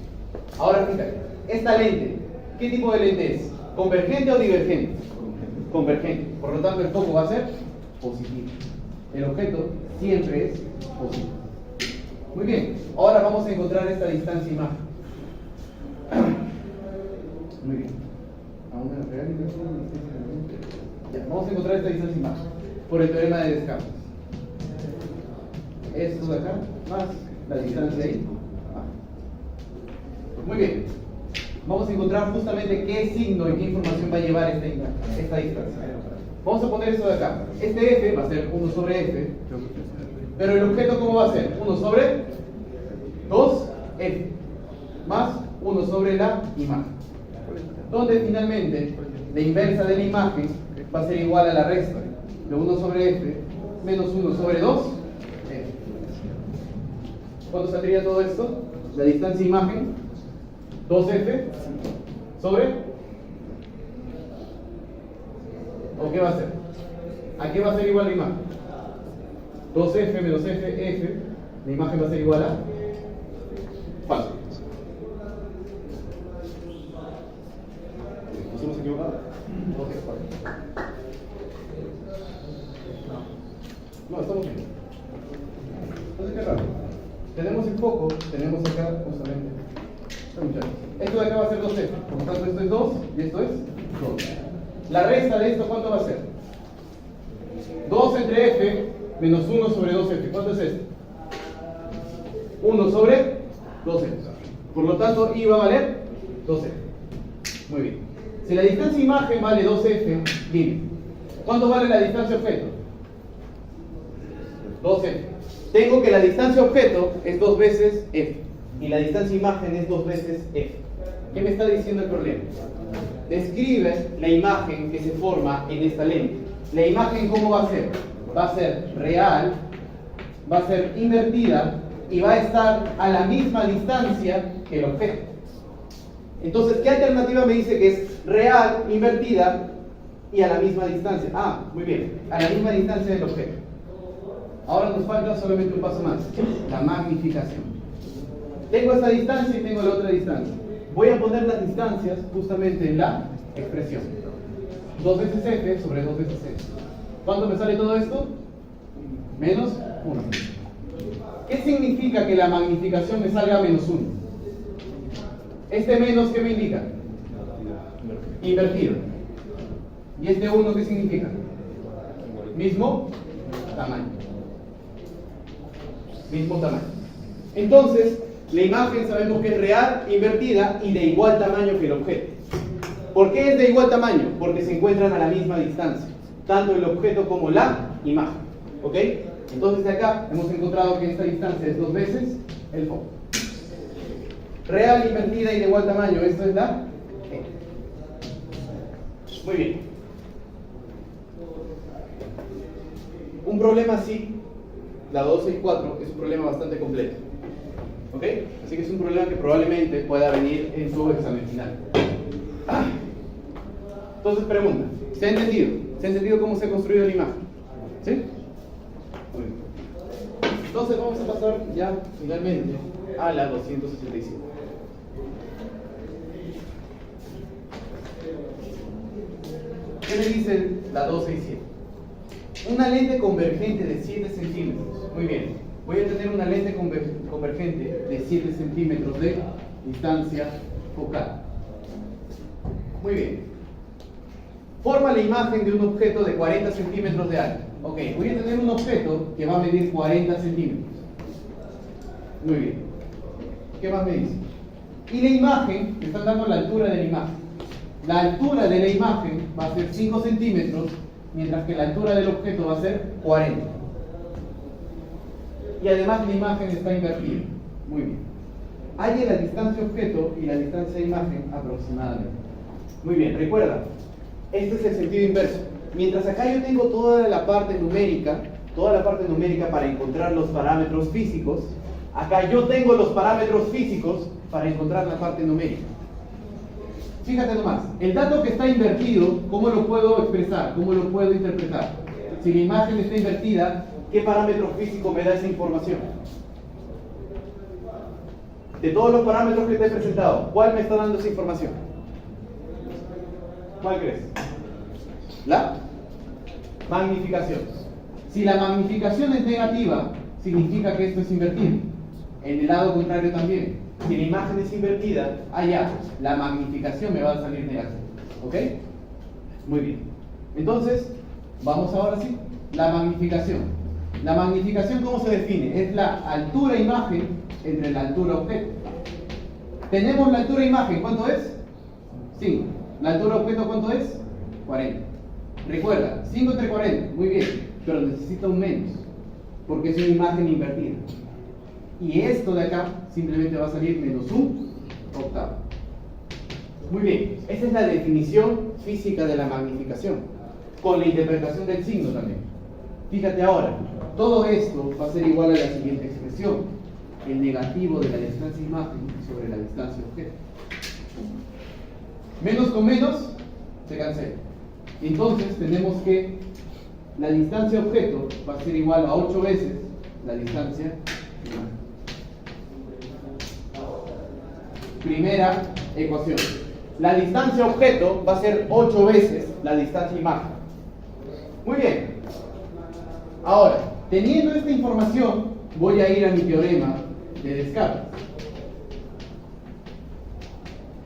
Ahora fíjate, esta lente, ¿qué tipo de lente es? ¿Convergente o divergente? Convergente. Por lo tanto, el foco va a ser positivo. El objeto siempre es positivo. Muy bien. Ahora vamos a encontrar esta distancia imagen. Muy bien. Ya, vamos a encontrar esta distancia imagen por el teorema de Descartes. Esto de acá más la distancia ahí. Muy bien. Vamos a encontrar justamente qué signo y qué información va a llevar esta distancia. Vamos a poner esto de acá. Este F va a ser 1 sobre F. Pero el objeto, ¿cómo va a ser? 1 sobre 2F. Más 1 sobre la imagen. Donde finalmente la inversa de la imagen va a ser igual a la resta de 1 sobre F menos 1 sobre 2F. ¿Cuánto saldría todo esto? La distancia imagen 2F sobre, ¿o qué va a ser? ¿A qué va a ser igual la imagen? 2F menos F, la imagen va a ser igual a falso. ¿Nos hemos equivocado? Ok, no, estamos bien. Entonces, qué raro. Tenemos el foco, tenemos acá justamente. Esto de acá va a ser 2F, por lo tanto esto es 2 y esto es 2. La resta de esto, ¿cuánto va a ser? 2 entre F menos 1 sobre 2F. ¿Cuánto es esto? 1 sobre 2F. Por lo tanto, I va a valer 2F. Muy bien. Si la distancia imagen vale 2F, dime, ¿cuánto vale la distancia objeto? 2F. Tengo que la distancia objeto es 2 veces F. Y la distancia imagen es 2 veces F. ¿Qué me está diciendo el problema? Describe la imagen que se forma en esta lente. La imagen, ¿cómo va a ser? Va a ser real, va a ser invertida y va a estar a la misma distancia que el objeto. Entonces, ¿qué alternativa me dice que es real, invertida y a la misma distancia? Ah, muy bien, a la misma distancia del objeto. Ahora nos falta solamente un paso más, la magnificación. Tengo esta distancia y tengo la otra distancia. Voy a poner las distancias justamente en la expresión. 2 veces F sobre 2 veces F. ¿Cuánto me sale todo esto? Menos 1. ¿Qué significa que la magnificación me salga menos 1? Este menos, ¿qué me indica? Invertido. ¿Y este 1 qué significa? Mismo tamaño. Mismo tamaño. Entonces, la imagen sabemos que es real, invertida y de igual tamaño que el objeto. ¿Por qué es de igual tamaño? Porque se encuentran a la misma distancia, tanto el objeto como la imagen. ¿Ok? Entonces de acá hemos encontrado que esta distancia es 2 veces el foco. Real, invertida y de igual tamaño, esto es la E. Muy bien. Un problema así, la 264, es un problema bastante complejo. ¿Ok? Así que es un problema que probablemente pueda venir en su examen final. Entonces pregunta, ¿se ha entendido? ¿Se ha entendido cómo se ha construido la imagen? ¿Sí? Muy bien. Entonces vamos a pasar ya finalmente a la 267. ¿Qué me dice la 267? Una lente convergente de 7 centímetros. Muy bien. Voy a tener una lente convergente de 7 centímetros de distancia focal. Muy bien. Forma la imagen de un objeto de 40 centímetros de alto. Ok, voy a tener un objeto que va a medir 40 centímetros. Muy bien. ¿Qué más me dice? Y la imagen, me están dando la altura de la imagen. La altura de la imagen va a ser 5 centímetros, mientras que la altura del objeto va a ser 40. Y además la imagen está invertida. Muy bien. Halla la distancia objeto y la distancia de imagen aproximadamente. Muy bien, recuerda, este es el sentido inverso. Mientras acá yo tengo toda la parte numérica para encontrar los parámetros físicos, acá yo tengo los parámetros físicos para encontrar la parte numérica. Fíjate nomás, el dato que está invertido, ¿cómo lo puedo expresar? ¿Cómo lo puedo interpretar? Si la imagen está invertida, ¿qué parámetro físico me da esa información? De todos los parámetros que te he presentado, ¿cuál me está dando esa información? ¿Cuál crees? La magnificación. Si la magnificación es negativa, significa que esto es invertido. En el lado contrario también. Si la imagen es invertida, allá, la magnificación me va a salir negativa. ¿Ok? Muy bien. Entonces, vamos ahora sí. La magnificación. La magnificación, ¿cómo se define? Es la altura imagen entre la altura objeto. Tenemos la altura imagen, ¿cuánto es? 5. ¿La altura objeto cuánto es? 40. Recuerda, 5 entre 40, muy bien, pero necesita un menos, porque es una imagen invertida. Y esto de acá simplemente va a salir menos un octavo. Muy bien, esa es la definición física de la magnificación, con la interpretación del signo también. Fíjate ahora, todo esto va a ser igual a la siguiente expresión: el negativo de la distancia imagen sobre la distancia objeto. Menos con menos se cancela. Entonces tenemos que la distancia objeto va a ser igual a 8 veces la distancia imagen. Primera ecuación. La distancia objeto va a ser 8 veces la distancia imagen. Muy bien. Ahora, teniendo esta información, voy a ir a mi teorema de Descartes.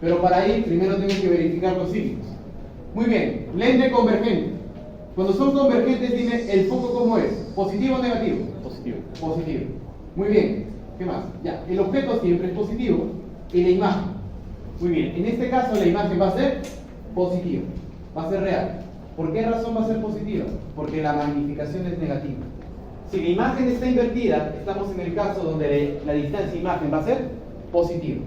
Pero para ir, primero tengo que verificar los signos. Muy bien, lente convergente. Cuando son convergentes, dime el foco cómo es. ¿Positivo o negativo? Positivo. Positivo. Muy bien. ¿Qué más? Ya, el objeto siempre es positivo y la imagen. Muy bien, en este caso la imagen va a ser positiva, va a ser real. ¿Por qué razón va a ser positiva? Porque la magnificación es negativa. Si la imagen está invertida, estamos en el caso donde la distancia imagen va a ser positiva.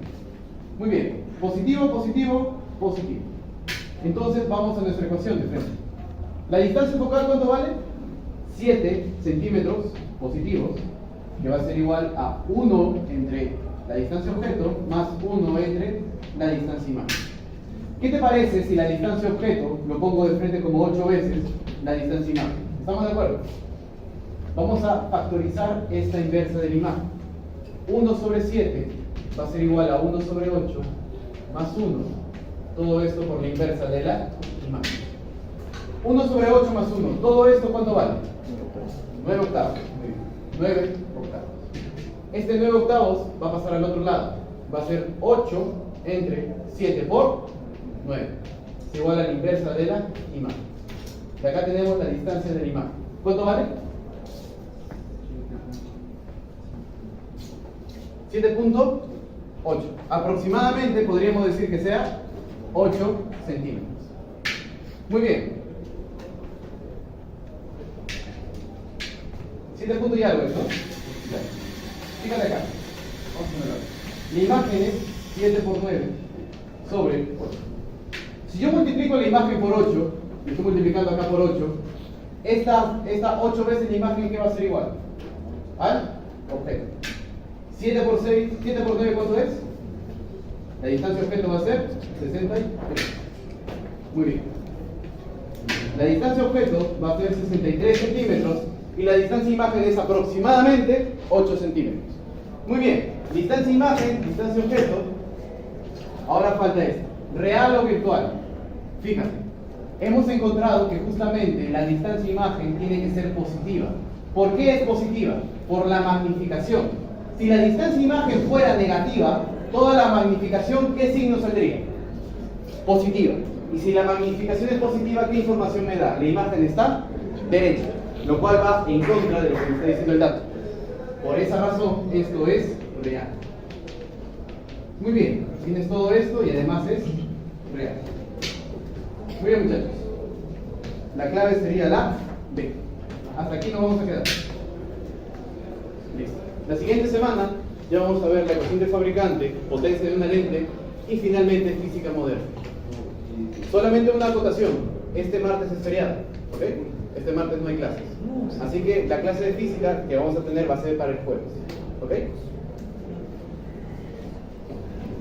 Muy bien, positivo, positivo, positivo. Entonces vamos a nuestra ecuación de frente. La distancia focal, ¿cuánto vale? 7 centímetros positivos, que va a ser igual a 1 entre la distancia objeto más 1 entre la distancia imagen. ¿Qué te parece si la distancia objeto lo pongo de frente como 8 veces la distancia imagen? ¿Estamos de acuerdo? Vamos a factorizar esta inversa de la imagen. 1 sobre 7 va a ser igual a 1 sobre 8 más 1. Todo esto por la inversa de la imagen. 1 sobre 8 más 1. ¿Todo esto cuánto vale? 9 octavos. 9 octavos. Este 9 octavos va a pasar al otro lado. Va a ser 8 entre 7 por 9. es igual a la inversa de la imagen. Y acá tenemos la distancia de la imagen. ¿Cuánto vale? 7.8. Aproximadamente podríamos decir que sea 8 centímetros. Muy bien. 7 puntos y algo, ¿no? Fíjate acá. Vamos a ponerlo. La imagen es 7 por 9 sobre 8. Si yo multiplico la imagen por 8, y estoy multiplicando acá por 8, esta 8 veces la imagen, ¿qué va a ser igual? ¿Al objeto? 7 por 6, 7 por 9, ¿cuánto es? La distancia objeto va a ser 63. Muy bien. La distancia objeto va a ser 63 centímetros y la distancia imagen es aproximadamente 8 centímetros. Muy bien. Distancia imagen, distancia objeto. Ahora falta esto. ¿Real o virtual? Fíjate. Hemos encontrado que justamente la distancia imagen tiene que ser positiva. ¿Por qué es positiva? Por la magnificación. Si la distancia imagen fuera negativa, toda la magnificación, ¿qué signo saldría? Positiva. Y si la magnificación es positiva, ¿qué información me da? La imagen está derecha, lo cual va en contra de lo que me está diciendo el dato. Por esa razón, esto es real. Muy bien, tienes todo esto y además es real. Muy bien, muchachos. La clave sería la B. Hasta aquí nos vamos a quedar. Listo. La siguiente semana ya vamos a ver la ecuación de fabricante, potencia de una lente y finalmente física moderna. Solamente una acotación, este martes es feriado, ¿ok? Este martes no hay clases. Así que la clase de física que vamos a tener va a ser para el jueves, ¿ok?